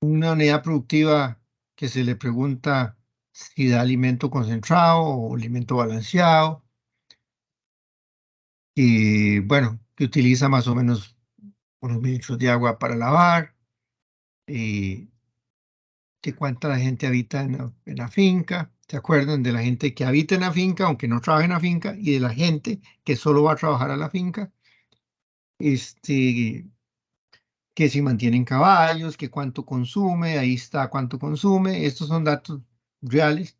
una unidad productiva que se le pregunta si da alimento concentrado o alimento balanceado, y bueno, que utiliza más o menos unos litros de agua para lavar, que cuánta gente habita en la finca. ¿Se acuerdan de la gente que habita en la finca, aunque no trabaja en la finca, y de la gente que solo va a trabajar a la finca? Que si mantienen caballos, que cuánto consume, ahí está cuánto consume. Estos son datos reales.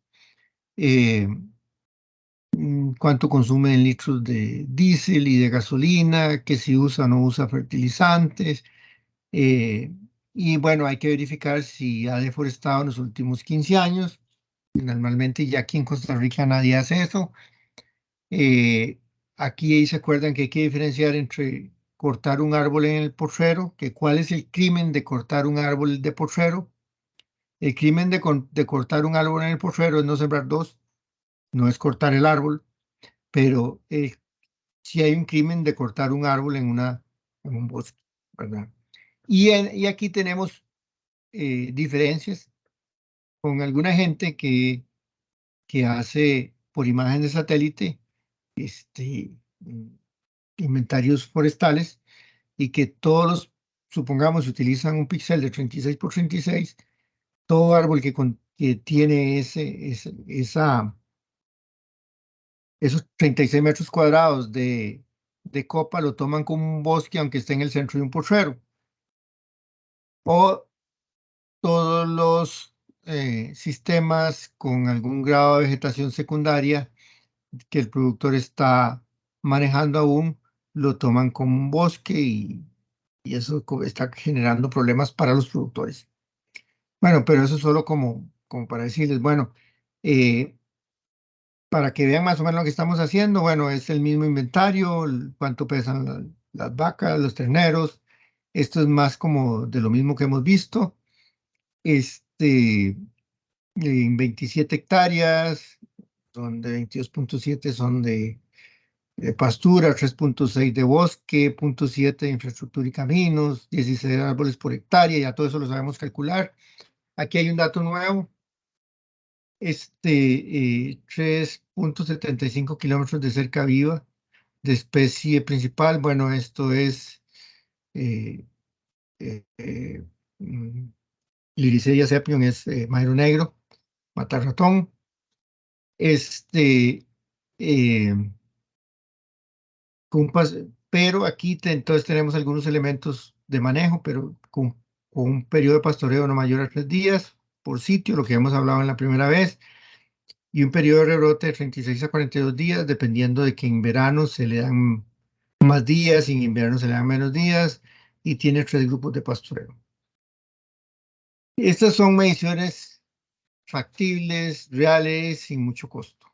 Cuánto consume en litros de diésel y de gasolina, que si usa o no usa fertilizantes. Y bueno, hay que verificar si ha deforestado en los últimos 15 años. Normalmente ya aquí en Costa Rica nadie hace eso. Aquí se acuerdan que hay que diferenciar entre cortar un árbol en el potrero, que cuál es el crimen de cortar un árbol de potrero. El crimen de cortar un árbol en el potrero es no sembrar dos, no es cortar el árbol, pero si hay un crimen de cortar un árbol en un bosque, ¿verdad? Y aquí tenemos diferencias con alguna gente que hace por imagen de satélite mm, inventarios forestales y que supongamos, utilizan un píxel de 36 por 36, todo árbol que tiene esos 36 metros cuadrados de copa lo toman como un bosque, aunque esté en el centro de un potrero. O todos los sistemas con algún grado de vegetación secundaria que el productor está manejando aún, lo toman como un bosque y eso está generando problemas para los productores. Bueno, pero eso solo como para decirles, bueno, para que vean más o menos lo que estamos haciendo, bueno, es el mismo inventario, cuánto pesan las vacas, los terneros. Esto es más como de lo mismo que hemos visto. En 27 hectáreas, son de 22.7 son de pastura, 3.6 de bosque, 0.7 de infraestructura y caminos, 16 árboles por hectárea, ya todo eso lo sabemos calcular. Aquí hay un dato nuevo. 3.75 kilómetros de cerca viva de especie principal. Bueno, esto es eh, eh, mm, Liriceia sepium, es madero negro, matar ratón. Eh, pero aquí entonces tenemos algunos elementos de manejo, pero con un periodo de pastoreo no mayor a 3 días por sitio, lo que hemos hablado en la primera vez, y un periodo de rebrote de 36 a 42 días, dependiendo de que en verano se le dan más días y en invierno se le dan menos días, y tiene 3 grupos de pastoreo. Estas son mediciones factibles, reales, sin mucho costo.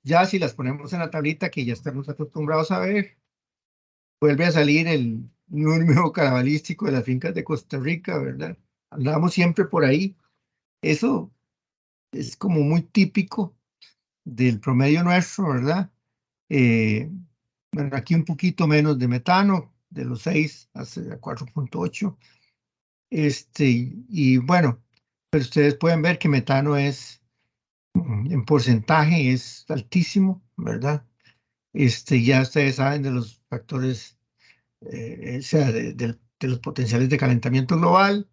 Ya si las ponemos en la tablita que ya estamos acostumbrados a ver, vuelve a salir el número carabalístico de las fincas de Costa Rica, ¿verdad? Andamos siempre por ahí. Eso es como muy típico del promedio nuestro, ¿verdad? Bueno, aquí un poquito menos de metano, de los 6 a 4.8. Y bueno, pero ustedes pueden ver que metano es, en porcentaje, es altísimo, ¿verdad? Ya ustedes saben de los factores, o sea, de los potenciales de calentamiento global.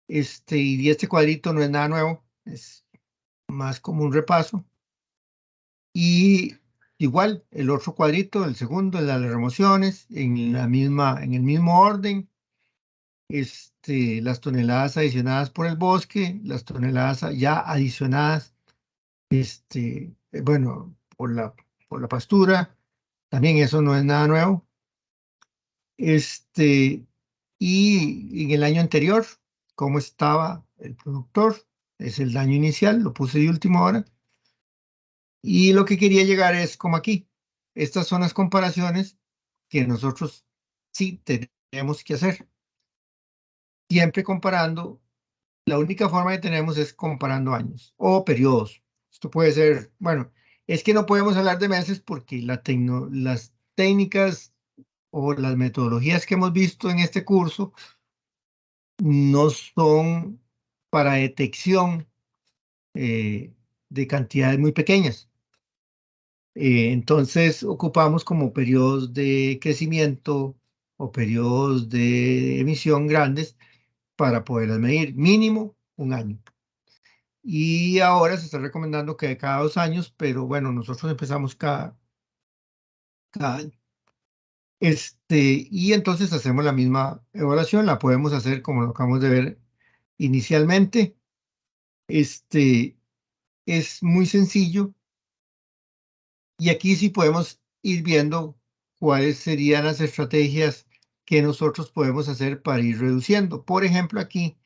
Y este cuadrito no es nada nuevo, es más como un repaso. Y igual, el otro cuadrito, el segundo, el de las remociones, en el mismo orden. Las toneladas adicionadas por el bosque, las toneladas ya adicionadas, bueno, por la pastura. También eso no es nada nuevo. Y en el año anterior, cómo estaba el productor, es el daño inicial, lo puse de última hora. Y lo que quería llegar es como aquí. Estas son las comparaciones que nosotros sí tenemos que hacer. Siempre comparando, la única forma que tenemos es comparando años o periodos. Esto puede ser, bueno, es que no podemos hablar de meses porque las técnicas o las metodologías que hemos visto en este curso no son para detección de cantidades muy pequeñas. Entonces ocupamos como periodos de crecimiento o periodos de emisión grandes para poderlas medir, mínimo un año. Y ahora se está recomendando que de cada 2 años, pero bueno, nosotros empezamos cada año. Y entonces hacemos la misma evaluación, la podemos hacer como lo acabamos de ver inicialmente. Es muy sencillo y aquí sí podemos ir viendo cuáles serían las estrategias que nosotros podemos hacer para ir reduciendo. Por ejemplo, aquí,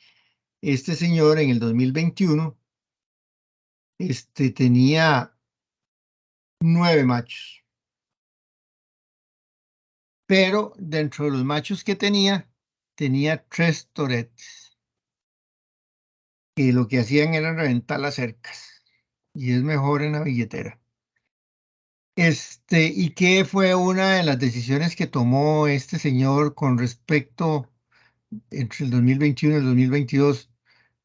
este señor en el 2021 tenía 9 machos, pero dentro de los machos que tenía 3 toretes, que lo que hacían era reventar las cercas, y es mejor en la billetera. ¿Y qué fue una de las decisiones que tomó este señor con respecto entre el 2021 y el 2022?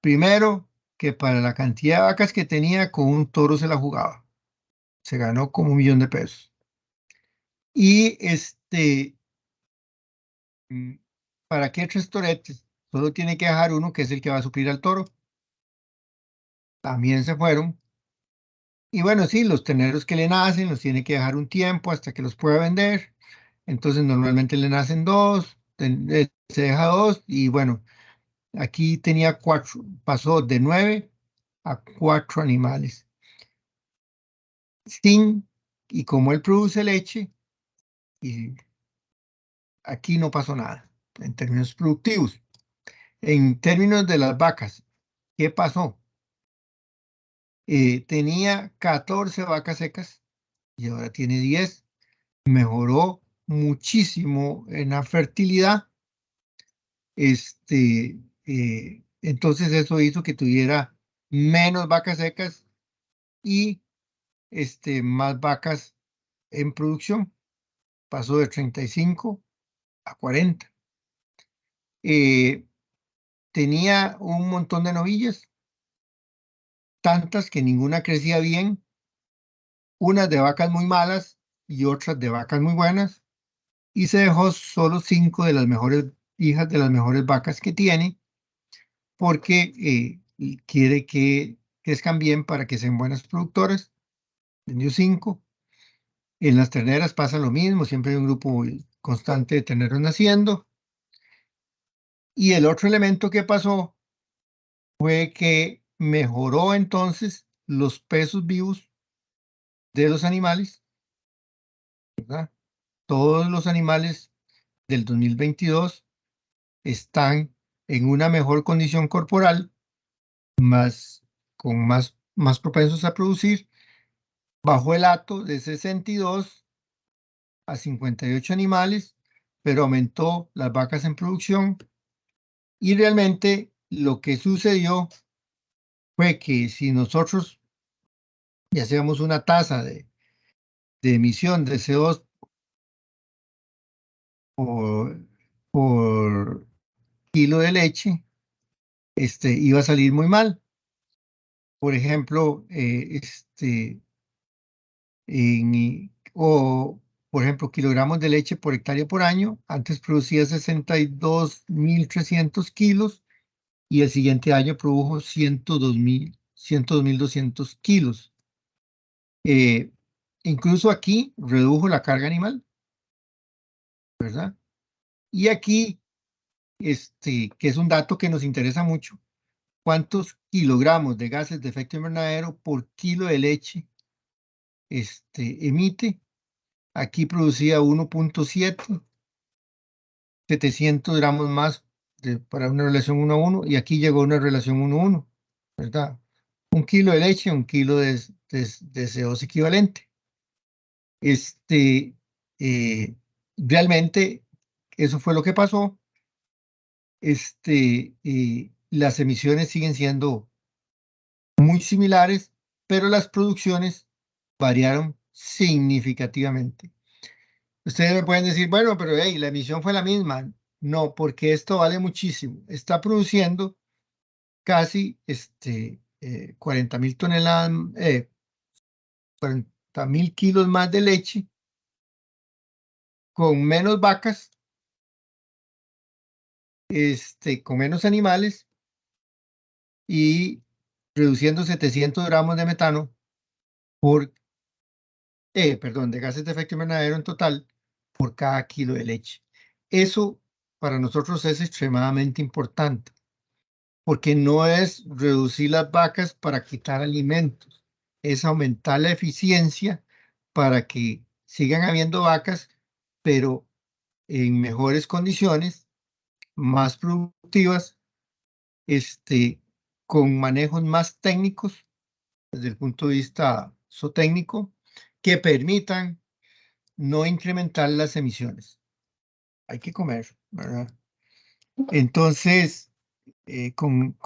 Primero, que para la cantidad de vacas que tenía, con un toro se la jugaba. Se ganó como 1 millón de pesos. Y ¿para qué 3 toretes? Solo tiene que dejar uno, que es el que va a suplir al toro. También se fueron. Y bueno, sí, los terneros que le nacen los tiene que dejar un tiempo hasta que los pueda vender. Entonces normalmente le nacen 2, se deja 2 y bueno, aquí tenía 4, pasó de 9 a 4 animales. Y como él produce leche, y aquí no pasó nada en términos productivos. En términos de las vacas, ¿qué pasó? Tenía 14 vacas secas y ahora tiene 10. Mejoró muchísimo en la fertilidad. Entonces eso hizo que tuviera menos vacas secas y más vacas en producción. Pasó de 35 a 40. Tenía un montón de novillas, tantas que ninguna crecía bien, unas de vacas muy malas y otras de vacas muy buenas, y se dejó solo 5 de las mejores hijas de las mejores vacas que tiene, porque quiere que crezcan bien para que sean buenas productoras. Vendió 5. En las terneras pasa lo mismo, siempre hay un grupo constante de terneros naciendo. Y el otro elemento que pasó fue que mejoró entonces los pesos vivos de los animales, ¿verdad? Todos los animales del 2022 están en una mejor condición corporal, más propensos a producir, bajó el hato de 62 a 58 animales, pero aumentó las vacas en producción. Y realmente lo que sucedió fue que si nosotros ya hacíamos una tasa de emisión de CO2 por kilo de leche, iba a salir muy mal. Por ejemplo, por ejemplo, kilogramos de leche por hectárea por año, antes producía 62.300 kilos y el siguiente año produjo 102.200 kilos. Incluso aquí redujo la carga animal, ¿verdad? Y aquí, que es un dato que nos interesa mucho, ¿cuántos kilogramos de gases de efecto invernadero por kilo de leche emite? Aquí producía 1.7, 700 gramos más para una relación 1 a 1, y aquí llegó una relación 1 a 1, ¿verdad? Un kilo de leche, un kilo de CO2 equivalente. Realmente, eso fue lo que pasó. Las emisiones siguen siendo muy similares, pero las producciones variaron significativamente. Ustedes me pueden decir, bueno, pero hey, la emisión fue la misma. No, porque esto vale muchísimo. Está produciendo casi 40.000 toneladas, 40.000 kilos más de leche con menos vacas, con menos animales y reduciendo 700 gramos de metano de gases de efecto invernadero en total por cada kilo de leche. Eso para nosotros es extremadamente importante, porque no es reducir las vacas para quitar alimentos, es aumentar la eficiencia para que sigan habiendo vacas, pero en mejores condiciones, más productivas, con manejos más técnicos desde el punto de vista zootécnico, que permitan no incrementar las emisiones. Hay que comer, ¿verdad? Entonces, con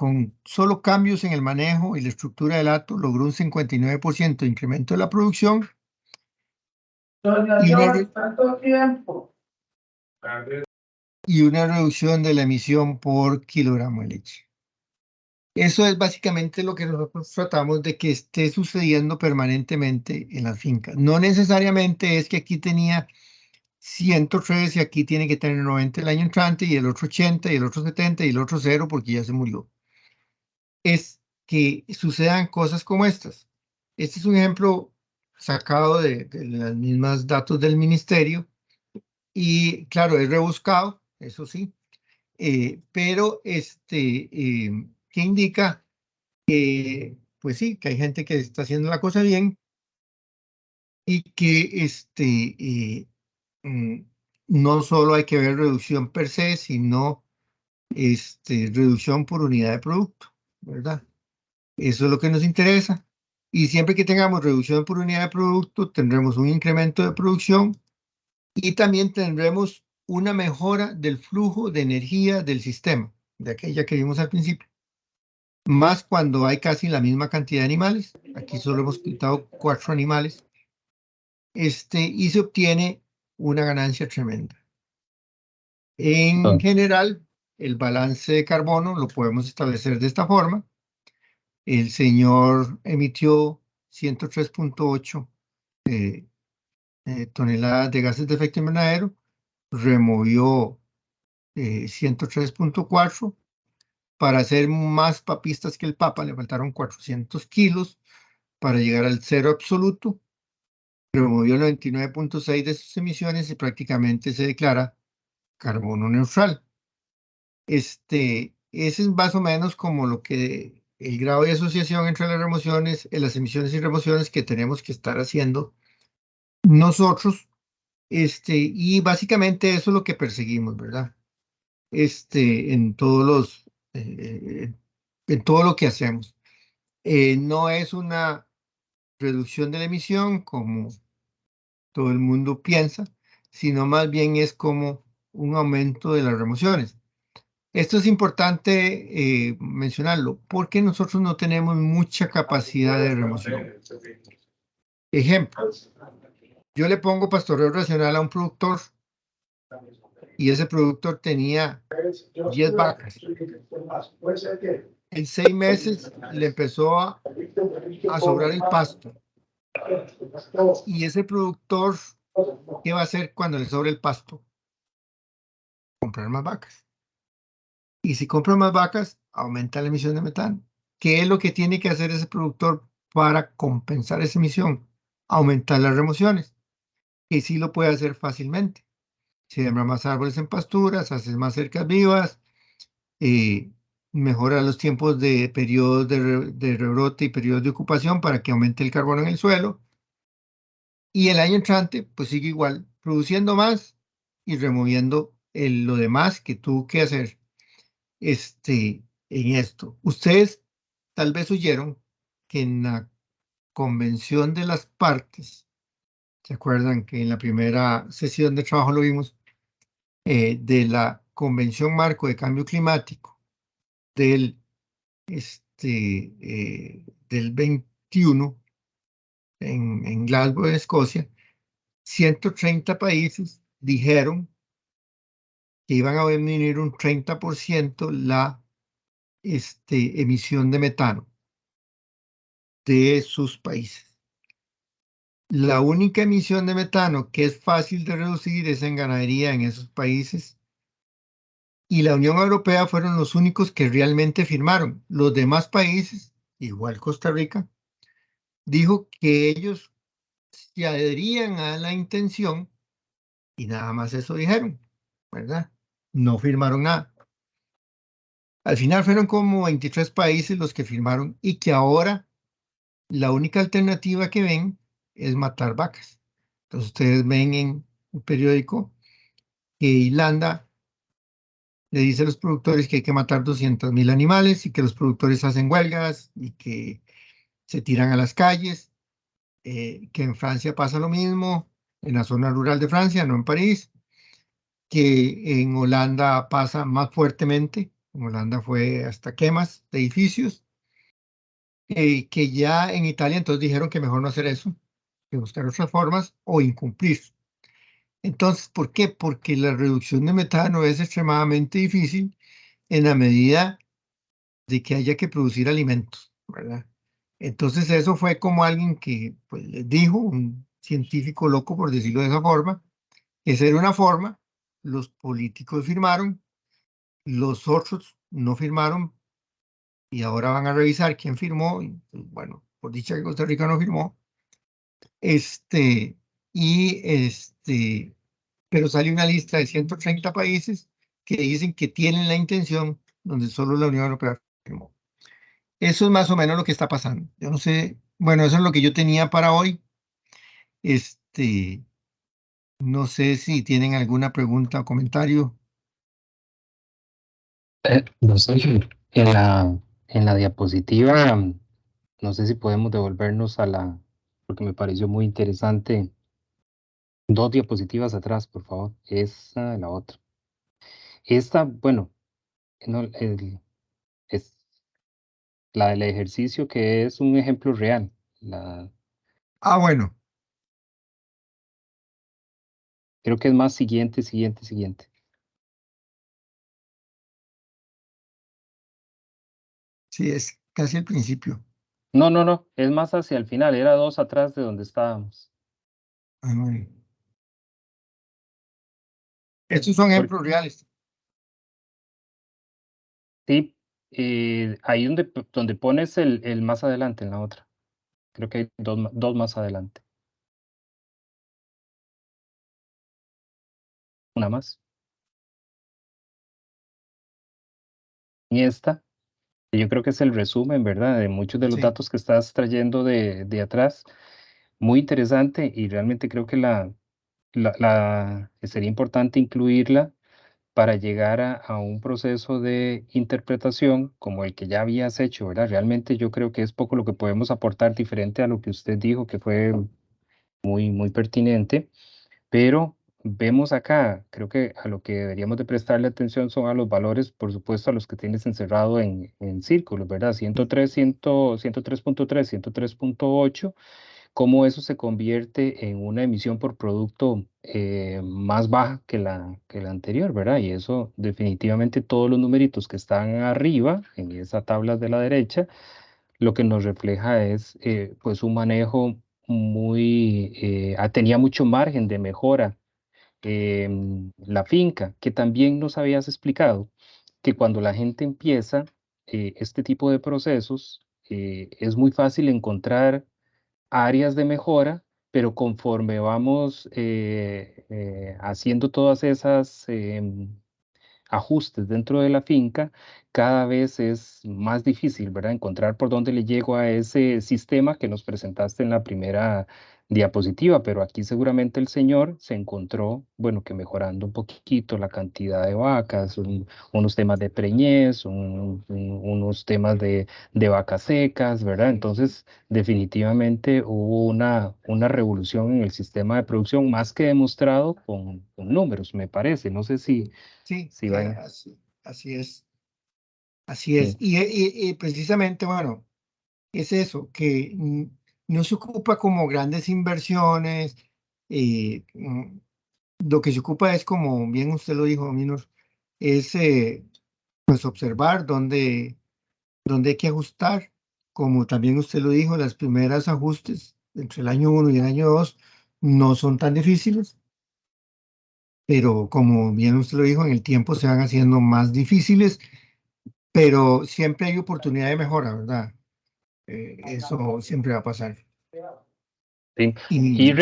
solo cambios en el manejo y la estructura del hato, logró un 59% de incremento de la producción. Y una reducción de la emisión por kilogramo de leche. Eso es básicamente lo que nosotros tratamos de que esté sucediendo permanentemente en las fincas. No necesariamente es que aquí tenía 103 y aquí tiene que tener 90 el año entrante y el otro 80 y el otro 70 y el otro 0 porque ya se murió. Es que sucedan cosas como estas. Este es un ejemplo sacado de las mismas datos del ministerio y claro, es rebuscado, eso sí, pero que indica que, pues sí, que hay gente que está haciendo la cosa bien y que no solo hay que ver reducción per se, sino reducción por unidad de producto, ¿verdad? Eso es lo que nos interesa. Y siempre que tengamos reducción por unidad de producto, tendremos un incremento de producción y también tendremos una mejora del flujo de energía del sistema, de aquella que vimos al principio. Más cuando hay casi la misma cantidad de animales. Aquí solo hemos quitado 4 animales. Y se obtiene una ganancia tremenda. En general, el balance de carbono lo podemos establecer de esta forma. El señor emitió 103.8 toneladas de gases de efecto invernadero, removió 103.4. Para hacer más papistas que el Papa, le faltaron 400 kilos para llegar al cero absoluto. Removió el 99.6 de sus emisiones y prácticamente se declara carbono neutral. Ese es más o menos como lo que el grado de asociación entre las remociones, las emisiones y remociones que tenemos que estar haciendo nosotros. Y básicamente eso es lo que perseguimos, ¿verdad? En todos los, en todo lo que hacemos. No es una reducción de la emisión, como todo el mundo piensa, sino más bien es como un aumento de las remociones. Esto es importante mencionarlo, porque nosotros no tenemos mucha capacidad de remoción. Ejemplo, yo le pongo pastoreo racional a un productor y ese productor tenía 10 vacas. En 6 meses le empezó a sobrar el pasto. Y ese productor, ¿qué va a hacer cuando le sobre el pasto? Comprar más vacas. Y si compra más vacas, aumenta la emisión de metano. ¿Qué es lo que tiene que hacer ese productor para compensar esa emisión? Aumentar las remociones. Y sí lo puede hacer fácilmente. Siembra más árboles en pasturas, hace más cercas vivas, mejora los tiempos de periodos de rebrote y periodos de ocupación para que aumente el carbono en el suelo. Y el año entrante, pues sigue igual, produciendo más y removiendo lo demás que tuvo que hacer en esto. Ustedes tal vez oyeron que en la convención de las partes, ¿se acuerdan que en la primera sesión de trabajo lo vimos? De la Convención Marco de Cambio Climático del, del 21 en Glasgow, en Escocia, 130 países dijeron que iban a disminuir un 30% la emisión de metano de sus países. La única emisión de metano que es fácil de reducir es en ganadería en esos países. Y la Unión Europea fueron los únicos que realmente firmaron. Los demás países, igual Costa Rica, dijo que ellos se adherían a la intención y nada más eso dijeron, ¿verdad? No firmaron nada. Al final fueron como 23 países los que firmaron y que ahora la única alternativa que ven es matar vacas. Entonces ustedes ven en el periódico que Irlanda le dice a los productores que hay que matar 200.000 animales y que los productores hacen huelgas y que se tiran a las calles, que en Francia pasa lo mismo, en la zona rural de Francia, no en París, que en Holanda pasa más fuertemente, en Holanda fue hasta quemas de edificios, que ya en Italia entonces dijeron que mejor no hacer eso, que buscar otras formas o incumplir. Entonces, ¿por qué? Porque la reducción de metano es extremadamente difícil en la medida de que haya que producir alimentos, ¿verdad? Entonces eso fue como alguien que pues, les dijo, un científico loco por decirlo de esa forma, que esa era una forma, los políticos firmaron, los otros no firmaron y ahora van a revisar quién firmó, y, pues, bueno, por dicha que Costa Rica no firmó, y pero sale una lista de 130 países que dicen que tienen la intención donde solo la Unión Europea firmó. Eso es más o menos lo que está pasando. Yo no sé, bueno, eso es lo que yo tenía para hoy. No sé si tienen alguna pregunta o comentario. No sé, en la diapositiva, no sé si podemos devolvernos porque me pareció muy interesante. 2 diapositivas atrás, por favor. Esa, la otra. Esta, bueno, no, es la del ejercicio que es un ejemplo real. Bueno, Creo que es más siguiente, siguiente, siguiente. sí, es casi el principio. No, no, no, es más hacia el final, era 2 atrás de donde estábamos. Muy bien. Estos son ejemplos reales. Sí, ahí donde pones el más adelante en la otra. Creo que hay dos más adelante. Una más. Y esta, que yo creo que es el resumen, ¿verdad? De muchos de los Sí, datos que estás trayendo de atrás. Muy interesante y realmente creo que sería importante incluirla para llegar a un proceso de interpretación como el que ya habías hecho, ¿verdad? Realmente yo creo que es poco lo que podemos aportar diferente a lo que usted dijo, que fue muy pertinente, pero vemos acá, creo que a lo que deberíamos de prestarle atención son a los valores, por supuesto, a los que tienes encerrado en círculos, ¿verdad? 103, 103.3, 103.8, cómo eso se convierte en una emisión por producto más baja que la anterior, ¿verdad? Y eso definitivamente todos los numeritos que están arriba, en esa tabla de la derecha, lo que nos refleja es pues un manejo tenía mucho margen de mejora la finca, que también nos habías explicado que cuando la gente empieza este tipo de procesos, es muy fácil encontrar áreas de mejora, pero conforme vamos haciendo todas esas ajustes dentro de la finca, cada vez es más difícil, ¿verdad? Encontrar por dónde le llego a ese sistema que nos presentaste en la primera diapositiva, pero aquí seguramente el señor se encontró, bueno, que mejorando un poquito la cantidad de vacas, unos temas de preñez, unos temas de vacas secas, ¿verdad? Entonces, definitivamente hubo una revolución en el sistema de producción, más que demostrado con números, me parece. No sé si Sí, Sí, vaya. así es. Así es. Sí. Y precisamente, bueno, es eso, que no se ocupa como grandes inversiones. Lo que se ocupa es, como bien usted lo dijo, Minor, es pues observar dónde hay que ajustar. Como también usted lo dijo, las primeras ajustes entre el año 1 y el año 2 no son tan difíciles, pero como bien usted lo dijo, en el tiempo se van haciendo más difíciles, pero siempre hay oportunidad de mejora, ¿verdad? Eso siempre va a pasar. Sí. Y Y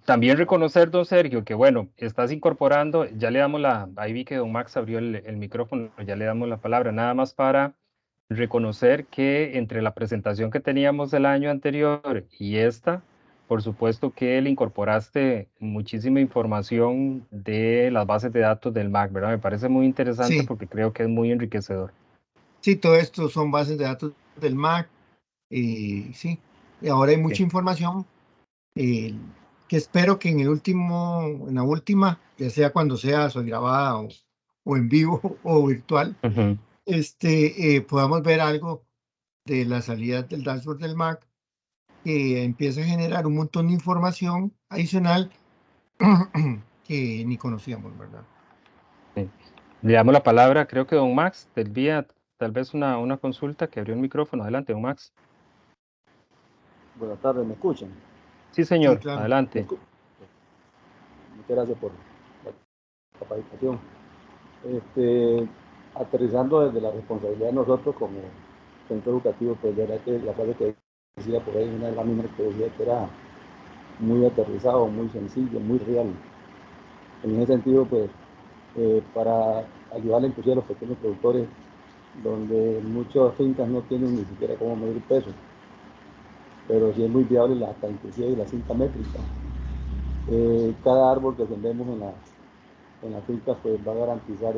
también reconocer, don Sergio, que bueno, estás incorporando, ya le damos ahí vi que don Max abrió el micrófono, ya le damos la palabra, nada más para reconocer que entre la presentación que teníamos el año anterior y esta, por supuesto que le incorporaste muchísima información de las bases de datos del MAC, ¿verdad? Me parece muy interesante sí, porque creo que es muy enriquecedor. sí, todo esto son bases de datos del MAC. Y sí, y ahora hay Sí. mucha información que espero que en la última, ya sea cuando sea soy grabada o en vivo o virtual, Ujú. podamos ver algo de la salida del dashboard del Mac que empieza a generar un montón de información adicional que ni conocíamos, ¿verdad? Sí. Le damos la palabra, creo que don Max, del día, tal vez una consulta que abrió el micrófono. Adelante, don Max. Buenas tardes, ¿me escuchan? Sí, Sí, señor, claro. ¿Me adelante. escu- Muchas gracias por la capacitación. Aterrizando desde la responsabilidad de nosotros como centro educativo, pues de verdad que la frase que decía por ahí, una de las láminas que decía que era muy aterrizado, muy sencillo, muy real. En ese sentido, pues, para ayudar inclusive a los pequeños productores, donde muchas fincas no tienen ni siquiera cómo medir peso, pero sí es muy viable hasta inclusive la cinta métrica. Cada árbol que sembremos en la finca pues va a garantizar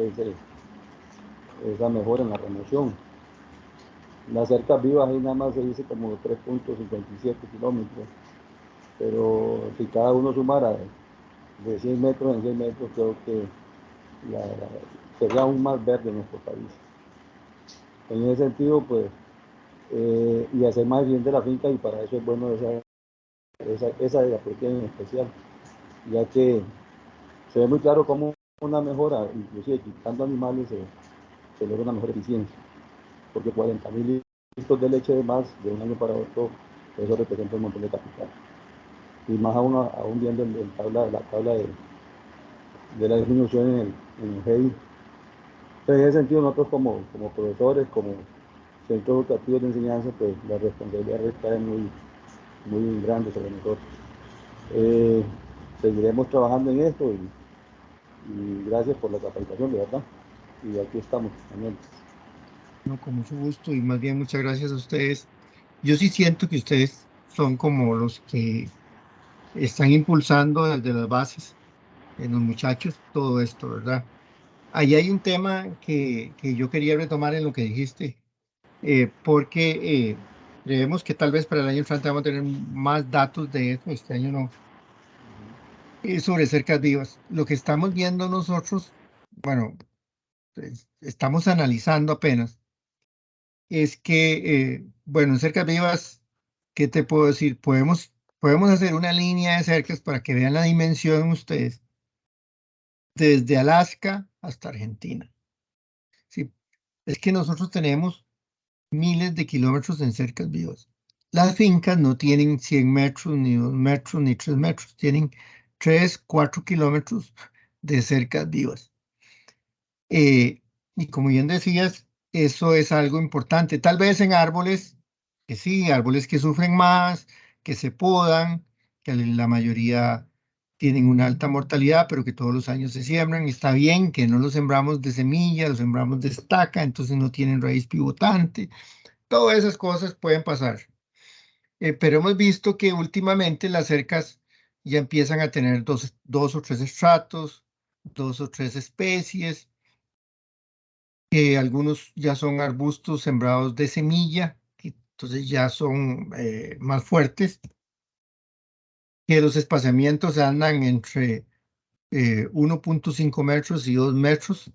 esa mejora en la remoción. Las cercas vivas ahí nada más se dice como 3.57 kilómetros, pero si cada uno sumara de 100 metros en 100 metros, creo que sería aún más verde en nuestro país. En ese sentido, pues, y hacer más eficiente la finca, y para eso es bueno esa de la proteína en especial, ya que se ve muy claro cómo una mejora, inclusive quitando animales, se logra una mejor eficiencia, porque 40.000 litros de leche de más de un año para otro, eso representa un montón de capital. Y más aún viendo la tabla de la disminución en el GI. Entonces, en ese sentido, nosotros como profesores, como centros educativos de enseñanza, pues la responsabilidad recae muy grande sobre nosotros. Seguiremos trabajando en esto y gracias por la capacitación, de verdad. Y aquí estamos también. No, con mucho gusto y más bien muchas gracias a ustedes. Yo sí siento que ustedes son como los que están impulsando desde las bases en los muchachos todo esto, ¿verdad? ahí hay un tema que yo quería retomar en lo que dijiste, porque creemos que tal vez para el año entrante vamos a tener más datos de eso, este año no, sobre cercas vivas. Lo que estamos viendo nosotros, bueno, estamos analizando apenas, es que, bueno, en cercas vivas, ¿qué te puedo decir? Podemos hacer una línea de cercas para que vean la dimensión ustedes, desde Alaska hasta Argentina. Sí, es que nosotros tenemos miles de kilómetros en cercas vivas. Las fincas no tienen 100 metros, ni 2 metros, ni 3 metros. Tienen 3, 4 kilómetros de cercas vivas. Y como bien decías, eso es algo importante. Tal vez en árboles, que sí, árboles que sufren más, que se podan, que la mayoría tienen una alta mortalidad, pero que todos los años se siembran. Está bien que no los sembramos de semilla, los sembramos de estaca, entonces no tienen raíz pivotante. Todas esas cosas pueden pasar. Pero hemos visto que últimamente las cercas ya empiezan a tener dos o tres estratos, 2 o 3 especies, que algunos ya son arbustos sembrados de semilla, que entonces ya son más fuertes, que los espaciamientos andan entre 1.5 metros y 2 metros,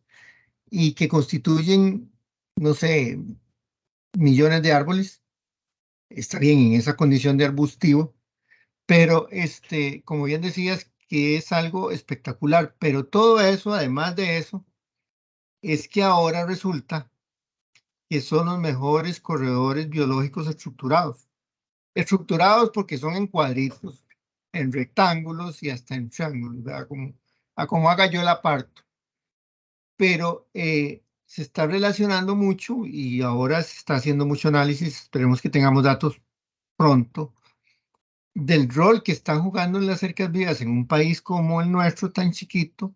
y que constituyen, no sé, millones de árboles. Está bien en esa condición de arbustivo, pero como bien decías, que es algo espectacular, pero todo eso, además de eso, es que ahora resulta que son los mejores corredores biológicos estructurados. Estructurados porque son en cuadritos, en rectángulos y hasta en triángulos, ¿verdad? Como haga yo la parto. Pero se está relacionando mucho y ahora se está haciendo mucho análisis, esperemos que tengamos datos pronto, del rol que están jugando en las cercas vivas en un país como el nuestro, tan chiquito,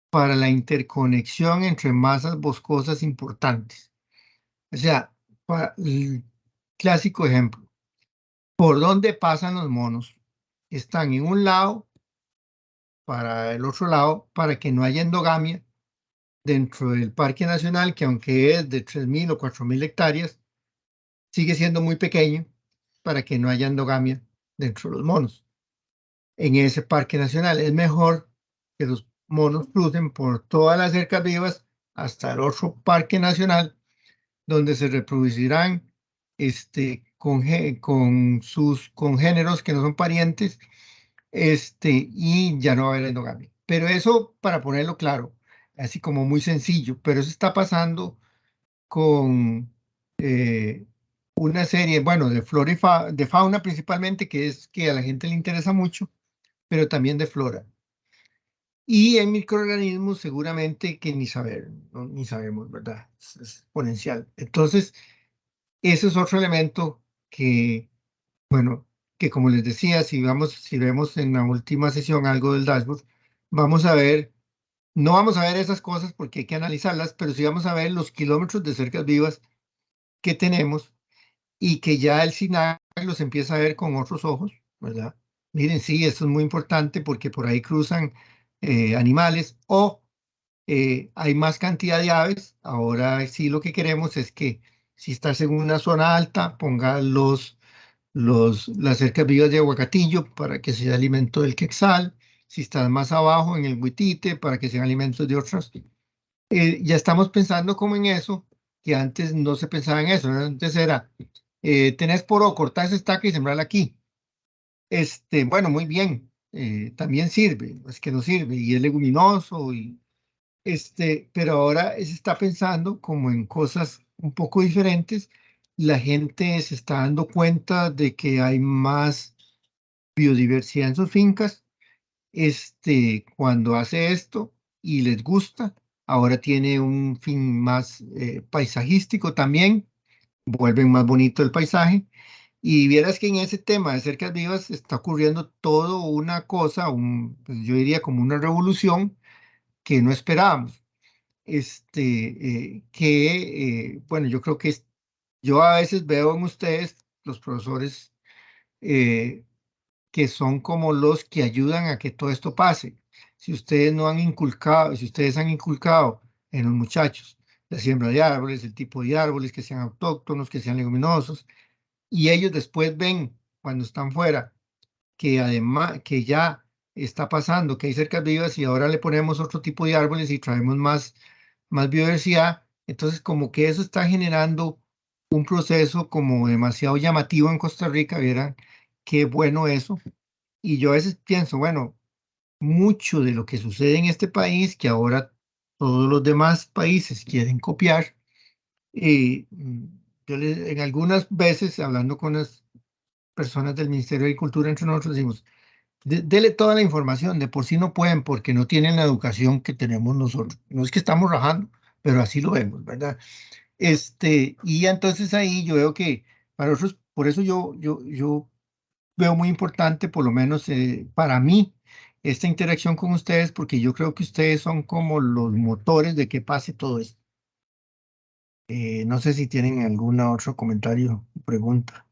para la interconexión entre masas boscosas importantes. O sea, el clásico ejemplo, ¿por dónde pasan los monos? Están en un lado para el otro lado para que no haya endogamia dentro del Parque Nacional, que aunque es de 3.000 o 4.000 hectáreas, sigue siendo muy pequeño para que no haya endogamia dentro de los monos. En ese Parque Nacional es mejor que los monos crucen por todas las cercas vivas hasta el otro Parque Nacional, donde se reproducirán con sus congéneros que no son parientes, y ya no va a haber endogamia. Pero eso, para ponerlo claro, así como muy sencillo, pero eso está pasando con una serie, bueno, de flora y de fauna principalmente, que es que a la gente le interesa mucho, pero también de flora. Y en microorganismos seguramente que ni saber, ni sabemos, ¿verdad? Es exponencial. Entonces, ese es otro elemento que, bueno, que como les decía, si vemos en la última sesión algo del dashboard, vamos a ver, no vamos a ver esas cosas porque hay que analizarlas, pero sí vamos a ver los kilómetros de cercas vivas que tenemos y que ya el SINAG los empieza a ver con otros ojos, ¿verdad? Miren, sí, esto es muy importante porque por ahí cruzan animales o hay más cantidad de aves. Ahora sí lo que queremos es que si estás en una zona alta, ponga las cercas vivas de aguacatillo para que sea alimento del quetzal. Si estás más abajo en el huitite, para que sean alimentos de otras. Ya estamos pensando como en eso, que antes no se pensaba en eso, ¿no? Antes era, tenés poro, cortar esa estaca y sembrarla aquí. Bueno, muy bien, también sirve, es que no sirve, y es leguminoso, pero ahora se está pensando como en cosas un poco diferentes. La gente se está dando cuenta de que hay más biodiversidad en sus fincas. Cuando hace esto y les gusta, ahora tiene un fin más paisajístico también, vuelven más bonito el paisaje. Y vieras que en ese tema de cercas vivas está ocurriendo todo una cosa, pues yo diría como una revolución que no esperábamos. Bueno, yo creo que yo a veces veo en ustedes, los profesores, que son como los que ayudan a que todo esto pase. Si ustedes han inculcado en los muchachos. La siembra de árboles, el tipo de árboles, que sean autóctonos, que sean leguminosos. Y ellos después ven, cuando están fuera, que además, que ya está pasando, que hay cercas vivas y ahora le ponemos otro tipo de árboles y traemos más biodiversidad. Entonces, como que eso está generando un proceso como demasiado llamativo en Costa Rica, ¿vieran? Qué bueno eso. Y yo a veces pienso, bueno, mucho de lo que sucede en este país, que ahora todos los demás países quieren copiar, y en algunas veces, hablando con las personas del Ministerio de Agricultura, entre nosotros decimos, dele toda la información, de por sí no pueden porque no tienen la educación que tenemos nosotros. No es que estamos rajando, pero así lo vemos, ¿verdad? Y entonces ahí yo veo que para nosotros, por eso yo veo muy importante, por lo menos para mí, esta interacción con ustedes, porque yo creo que ustedes son como los motores de que pase todo esto. No sé si tienen algún otro comentario o pregunta.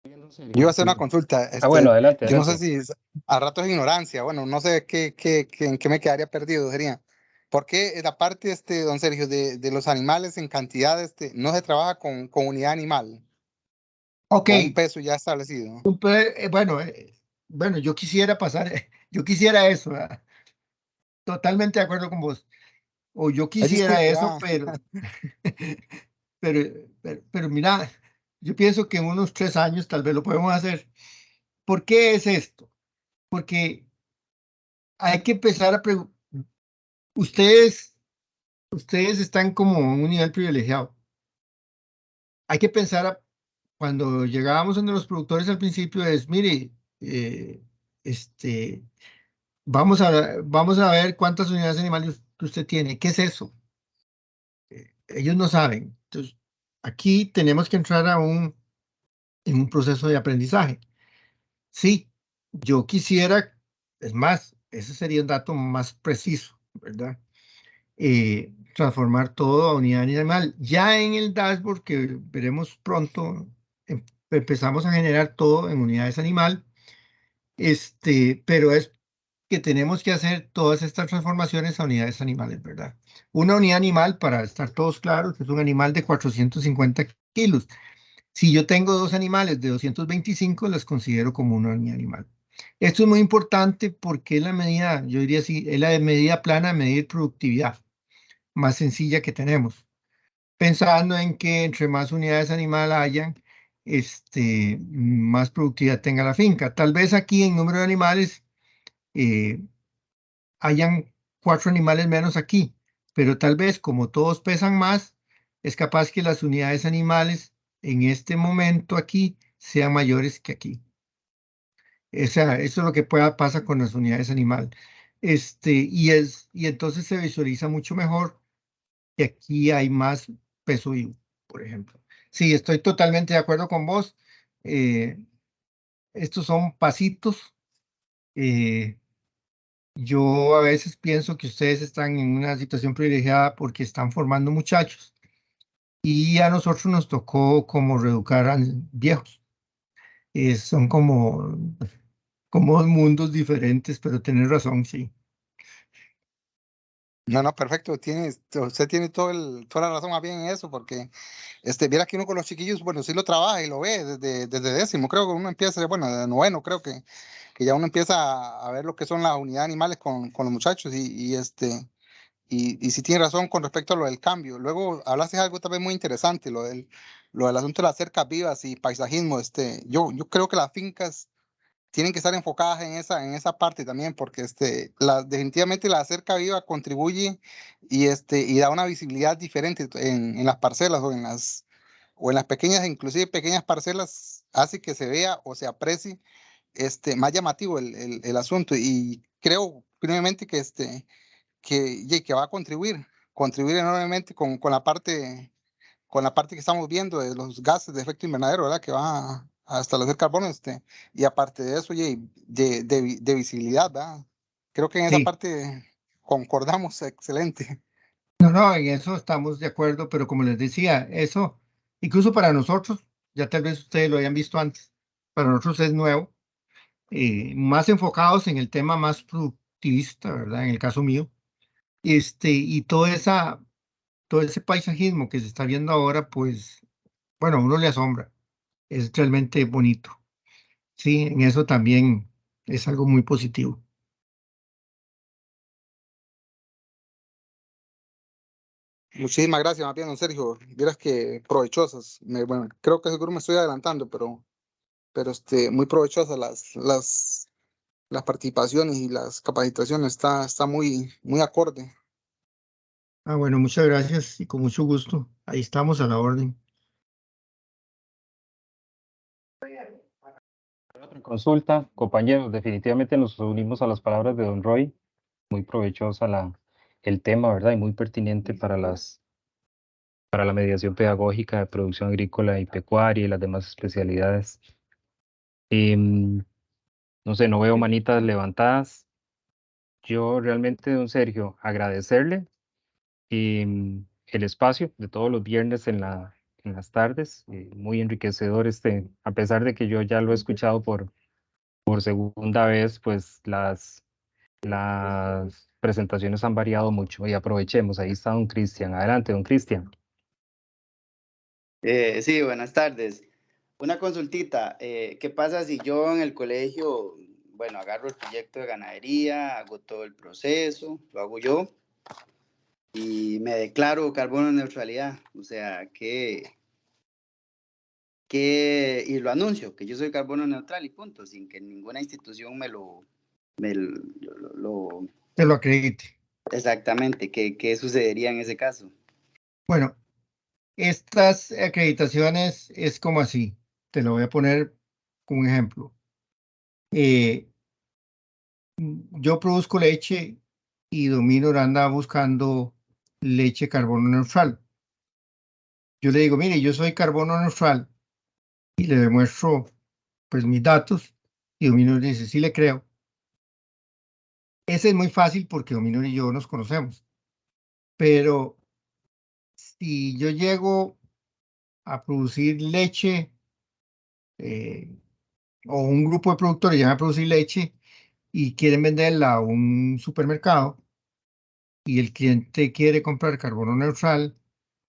Yo iba a hacer una consulta. Bueno, adelante, Yo no sé adelante. si a rato es ignorancia. Bueno, no sé en qué me quedaría perdido, sería. ¿Por qué la parte, don Sergio, de los animales en cantidad, no se trabaja con unidad animal, Ok, con un peso ya establecido? bueno, yo quisiera pasar, yo quisiera eso, ¿verdad? Totalmente de acuerdo con vos. O yo Ay, quisiera disculpe, eso, pero mira, yo pienso que en unos 3 años tal vez lo podemos hacer. ¿Por qué es esto? Porque hay que empezar a preguntar. Ustedes, ustedes están como en un nivel privilegiado. Hay que pensar, cuando llegábamos donde los productores al principio es, mire, eh, este, vamos a ver cuántas unidades animales que usted tiene. ¿Qué es eso? Ellos no saben. Entonces, aquí tenemos que entrar en un proceso de aprendizaje. Sí, yo quisiera, es más, ese sería un dato más preciso, ¿verdad? Transformar todo a unidad animal. Ya en el dashboard que veremos pronto, empezamos a generar todo en unidades animal, pero es que tenemos que hacer todas estas transformaciones a unidades animales, ¿verdad? Una unidad animal, para estar todos claros, es un animal de 450 kilos. Si yo tengo dos animales de 225, las considero como una unidad animal. Esto es muy importante porque es la medida, yo diría así, es la medida plana de medir productividad más sencilla que tenemos, pensando en que entre más unidades animales hayan, más productividad tenga la finca. Tal vez aquí en número de animales eh, hayan 4 animales menos aquí, pero tal vez como todos pesan más, es capaz que las unidades animales en este momento aquí sean mayores que aquí. O sea, eso es lo que pasa con las unidades animales. Y entonces se visualiza mucho mejor que aquí hay más peso vivo, por ejemplo. Sí, estoy totalmente de acuerdo con vos. eh, Estos son pasitos. eh, Yo a veces pienso que ustedes están en una situación privilegiada porque están formando muchachos y a nosotros nos tocó como reeducar a viejos. Son como dos mundos diferentes, pero tenés razón, sí. No, no, perfecto. Usted tiene toda la razón más bien en eso, porque viera que uno con los chiquillos, bueno, sí lo trabaja y lo ve desde décimo. Creo que uno empieza, bueno, de noveno, creo que ya uno empieza a ver lo que son las unidades animales con los muchachos y sí tiene razón con respecto a lo del cambio. Luego hablaste de algo también muy interesante, lo del asunto de las cercas vivas y paisajismo. Yo creo que las fincas tienen que estar enfocadas en esa parte también, porque definitivamente la cerca viva contribuye y da una visibilidad diferente en las parcelas o en las pequeñas, inclusive pequeñas parcelas, hace que se vea o se aprecie más llamativo el asunto. Y creo firmemente que va a contribuir enormemente con la parte que estamos viendo de los gases de efecto invernadero, ¿verdad? Que va a establecer carbono, y aparte de eso, oye, de visibilidad, ¿verdad? Creo que en esa Sí, parte concordamos, excelente. no, en eso estamos de acuerdo, pero como les decía, eso, incluso para nosotros, ya tal vez ustedes lo hayan visto antes, para nosotros es nuevo, más enfocados en el tema más productivo productivista, ¿verdad? En el caso mío. Y todo ese paisajismo que se está viendo ahora, pues, bueno, a uno le asombra. Es realmente bonito. Sí, en eso también es algo muy positivo. Muchísimas gracias, más bien, don Sergio. Vieras que provechosas. Bueno, creo que seguro me estoy adelantando, pero muy provechosas las participaciones y las capacitaciones. Está muy acorde. Ah, bueno, muchas gracias y con mucho gusto. Ahí estamos a la orden. Otra consulta, compañeros, definitivamente nos unimos a las palabras de don Roy. Muy provechosa el tema, ¿verdad? Y muy pertinente para la mediación pedagógica de producción agrícola y pecuaria y las demás especialidades. No sé, no veo manitas levantadas. Yo realmente, don Sergio, agradecerle el espacio de todos los viernes en las tardes. Muy enriquecedor a pesar de que yo ya lo he escuchado por segunda vez, pues las presentaciones han variado mucho y aprovechemos. Ahí está don Cristian. Adelante, don Cristian. Sí, buenas tardes. Una consultita, ¿qué pasa si yo en el colegio, bueno, agarro el proyecto de ganadería, hago todo el proceso, lo hago yo y me declaro carbono neutralidad? O sea, y lo anuncio, que yo soy carbono neutral y punto, sin que ninguna institución me lo- Te lo acredite. exactamente, ¿qué sucedería en ese caso? Bueno, estas acreditaciones es como así. Te lo voy a poner como un ejemplo. Yo produzco leche y Dominor anda buscando leche carbono neutral. Yo le digo, mire, yo soy carbono neutral y le demuestro pues mis datos y Dominor dice, sí le creo. Ese es muy fácil porque Dominor y yo nos conocemos. Pero si yo llego a producir leche o un grupo de productores llegan a producir leche y quieren venderla a un supermercado y el cliente quiere comprar carbono neutral,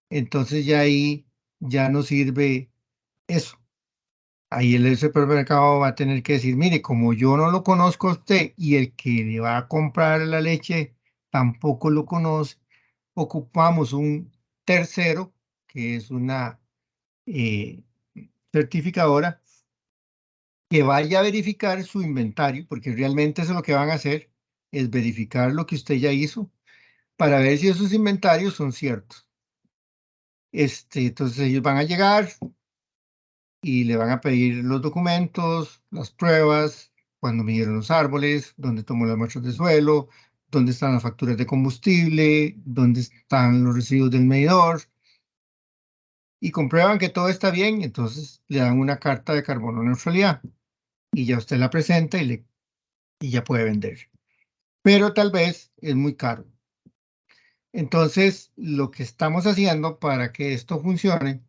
entonces ya ahí ya no sirve eso. Ahí el supermercado va a tener que decir, mire, como yo no lo conozco a usted y el que le va a comprar la leche tampoco lo conoce, ocupamos un tercero, que es una eh, certificadora, que vaya a verificar su inventario, porque realmente eso es lo que van a hacer, es verificar lo que usted ya hizo para ver si esos inventarios son ciertos. Entonces ellos van a llegar y le van a pedir los documentos, las pruebas, cuando midieron los árboles, dónde tomó las muestras de suelo, dónde están las facturas de combustible, dónde están los residuos del medidor, y comprueban que todo está bien, entonces le dan una carta de carbono neutralidad y ya usted la presenta y ya puede vender. Pero tal vez es muy caro. Entonces, lo que estamos haciendo para que esto funcione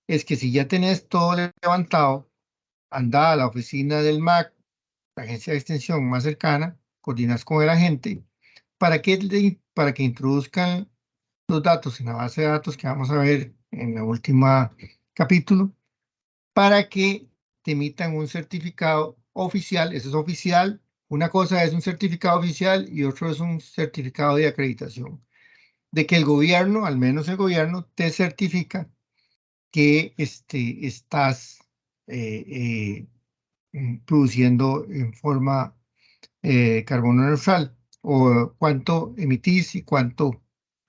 es que si ya tenés todo levantado, anda a la oficina del MAC, la agencia de extensión más cercana, coordinas con el agente para que introduzcan los datos en la base de datos que vamos a ver en el último capítulo, para que te emitan un certificado oficial. Eso es oficial. Una cosa es un certificado oficial y otro es un certificado de acreditación, de que el gobierno, al menos el gobierno, te certifica que estás produciendo en forma carbono neutral, o cuánto emitís y cuánto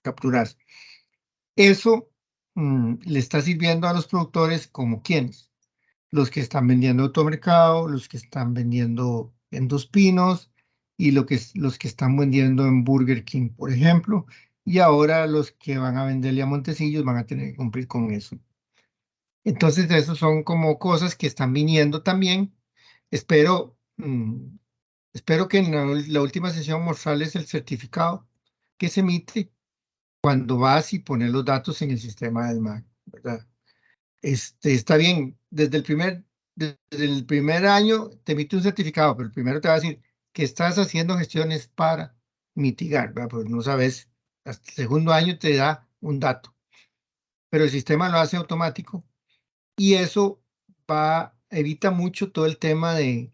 capturás. Eso le está sirviendo a los productores como quienes, los que están vendiendo automercado, los que están vendiendo en Dos Pinos y los que están vendiendo en Burger King, por ejemplo, y ahora los que van a venderle a Montecillos van a tener que cumplir con eso. Entonces, esos son como cosas que están viniendo también. Espero, espero que en la última sesión mostrarles el certificado que se emite cuando vas y pones los datos en el sistema del MAC, ¿verdad? Está bien, desde el primer año te emite un certificado, pero el primero te va a decir que estás haciendo gestiones para mitigar, ¿verdad? Pues no sabes, hasta el segundo año te da un dato, pero el sistema lo hace automático y eso evita mucho todo el tema del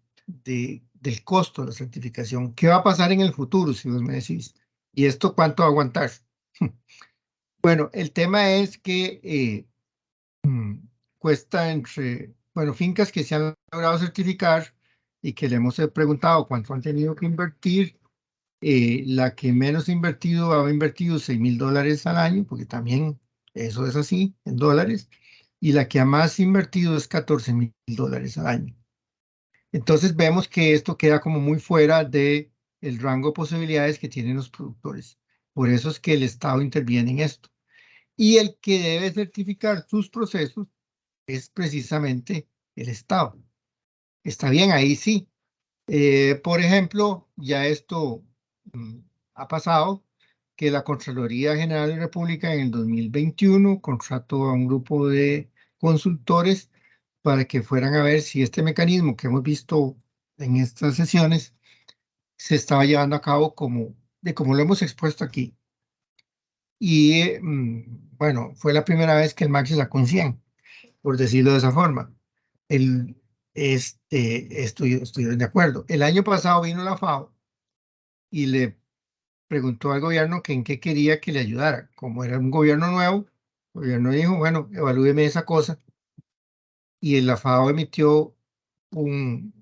costo de la certificación. ¿Qué va a pasar en el futuro, si vos me decís? ¿Y esto cuánto va a aguantar? Bueno, el tema es que cuesta bueno, fincas que se han logrado certificar y que le hemos preguntado cuánto han tenido que invertir. La que menos ha invertido ha invertido $6,000 al año, porque también eso es así, en dólares, y la que ha más invertido es $14,000 al año. Entonces vemos que esto queda como muy fuera de el rango de posibilidades que tienen los productores. Por eso es que el Estado interviene en esto. Y el que debe certificar sus procesos es precisamente el Estado. Está bien, ahí sí. Por ejemplo, ya esto ha pasado, que la Contraloría General de la República en el 2021 contrató a un grupo de consultores para que fueran a ver si este mecanismo que hemos visto en estas sesiones se estaba llevando a cabo como lo hemos expuesto aquí. Y bueno, fue la primera vez que el MAC se sacó un 100, por decirlo de esa forma. Estoy de acuerdo. El año pasado vino la FAO y le preguntó al gobierno que en qué quería que le ayudara. Como era un gobierno nuevo, el gobierno dijo, bueno, evalúeme esa cosa. Y la FAO emitió un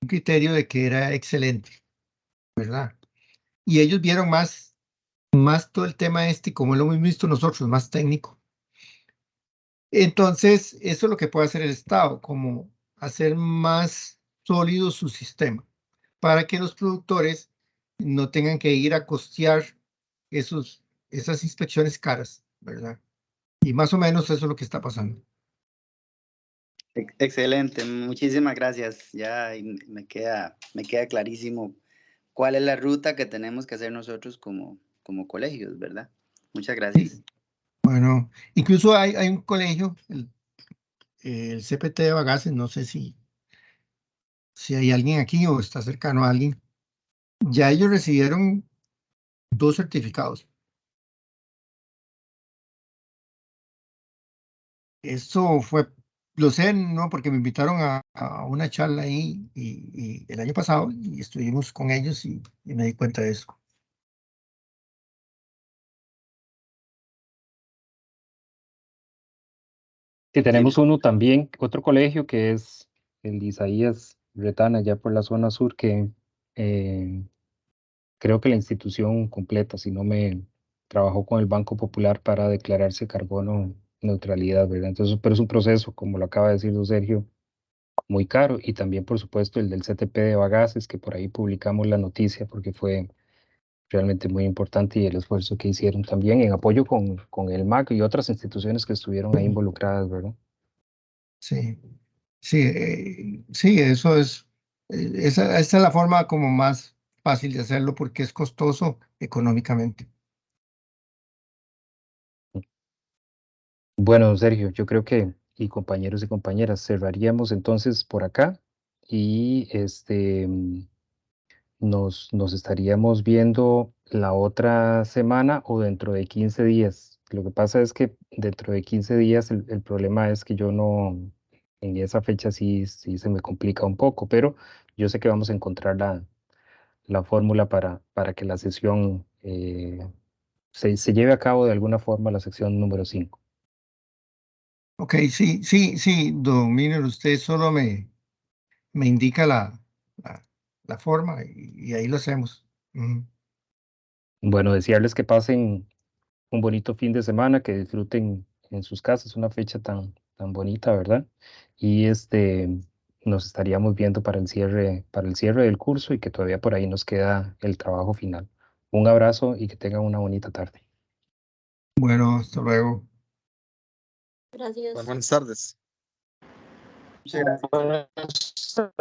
criterio de que era excelente, ¿verdad? Y ellos vieron más todo el tema como lo hemos visto nosotros, más técnico. Entonces, eso es lo que puede hacer el Estado, como hacer más sólido su sistema, para que los productores no tengan que ir a costear esas inspecciones caras, ¿verdad? Y más o menos eso es lo que está pasando. Excelente, muchísimas gracias. Ya me queda clarísimo cuál es la ruta que tenemos que hacer nosotros como colegios, ¿verdad? Muchas gracias. Sí. Bueno, incluso hay un colegio, el CPT de Bagaces, no sé si hay alguien aquí o está cercano a alguien. Ya ellos recibieron 2 certificados. Eso fue, lo sé, no, porque me invitaron a una charla ahí y el año pasado y estuvimos con ellos y me di cuenta de eso. Sí, tenemos uno también, otro colegio que es el Isaías Retana, ya por la zona sur, que creo que la institución completa, si no me trabajó con el Banco Popular para declararse carbono neutralidad, ¿verdad? Entonces, pero es un proceso, como lo acaba de decir don Sergio, muy caro. Y también, por supuesto, el del CTP de Bagaces, que por ahí publicamos la noticia porque fue realmente muy importante y el esfuerzo que hicieron también en apoyo con el MAC y otras instituciones que estuvieron ahí involucradas, ¿verdad? Sí, sí, eso esa es la forma como más fácil de hacerlo porque es costoso económicamente. Bueno, don Sergio, yo creo que, y compañeros y compañeras, cerraríamos entonces por acá y nos estaríamos viendo la otra semana o dentro de 15 días. Lo que pasa es que dentro de 15 días el problema es que yo no, en esa fecha sí se me complica un poco, pero yo sé que vamos a encontrar la fórmula para que la sesión se lleve a cabo de alguna forma, la sección número 5. Ok, sí, don Miner, usted solo me indica la forma y ahí lo hacemos. Bueno, desearles que pasen un bonito fin de semana, que disfruten en sus casas una fecha tan bonita, ¿verdad? Y nos estaríamos viendo para el cierre del curso y que todavía por ahí nos queda el trabajo final. Un abrazo y que tengan una bonita tarde. Bueno, hasta luego. Buenas tardes. Muchas gracias.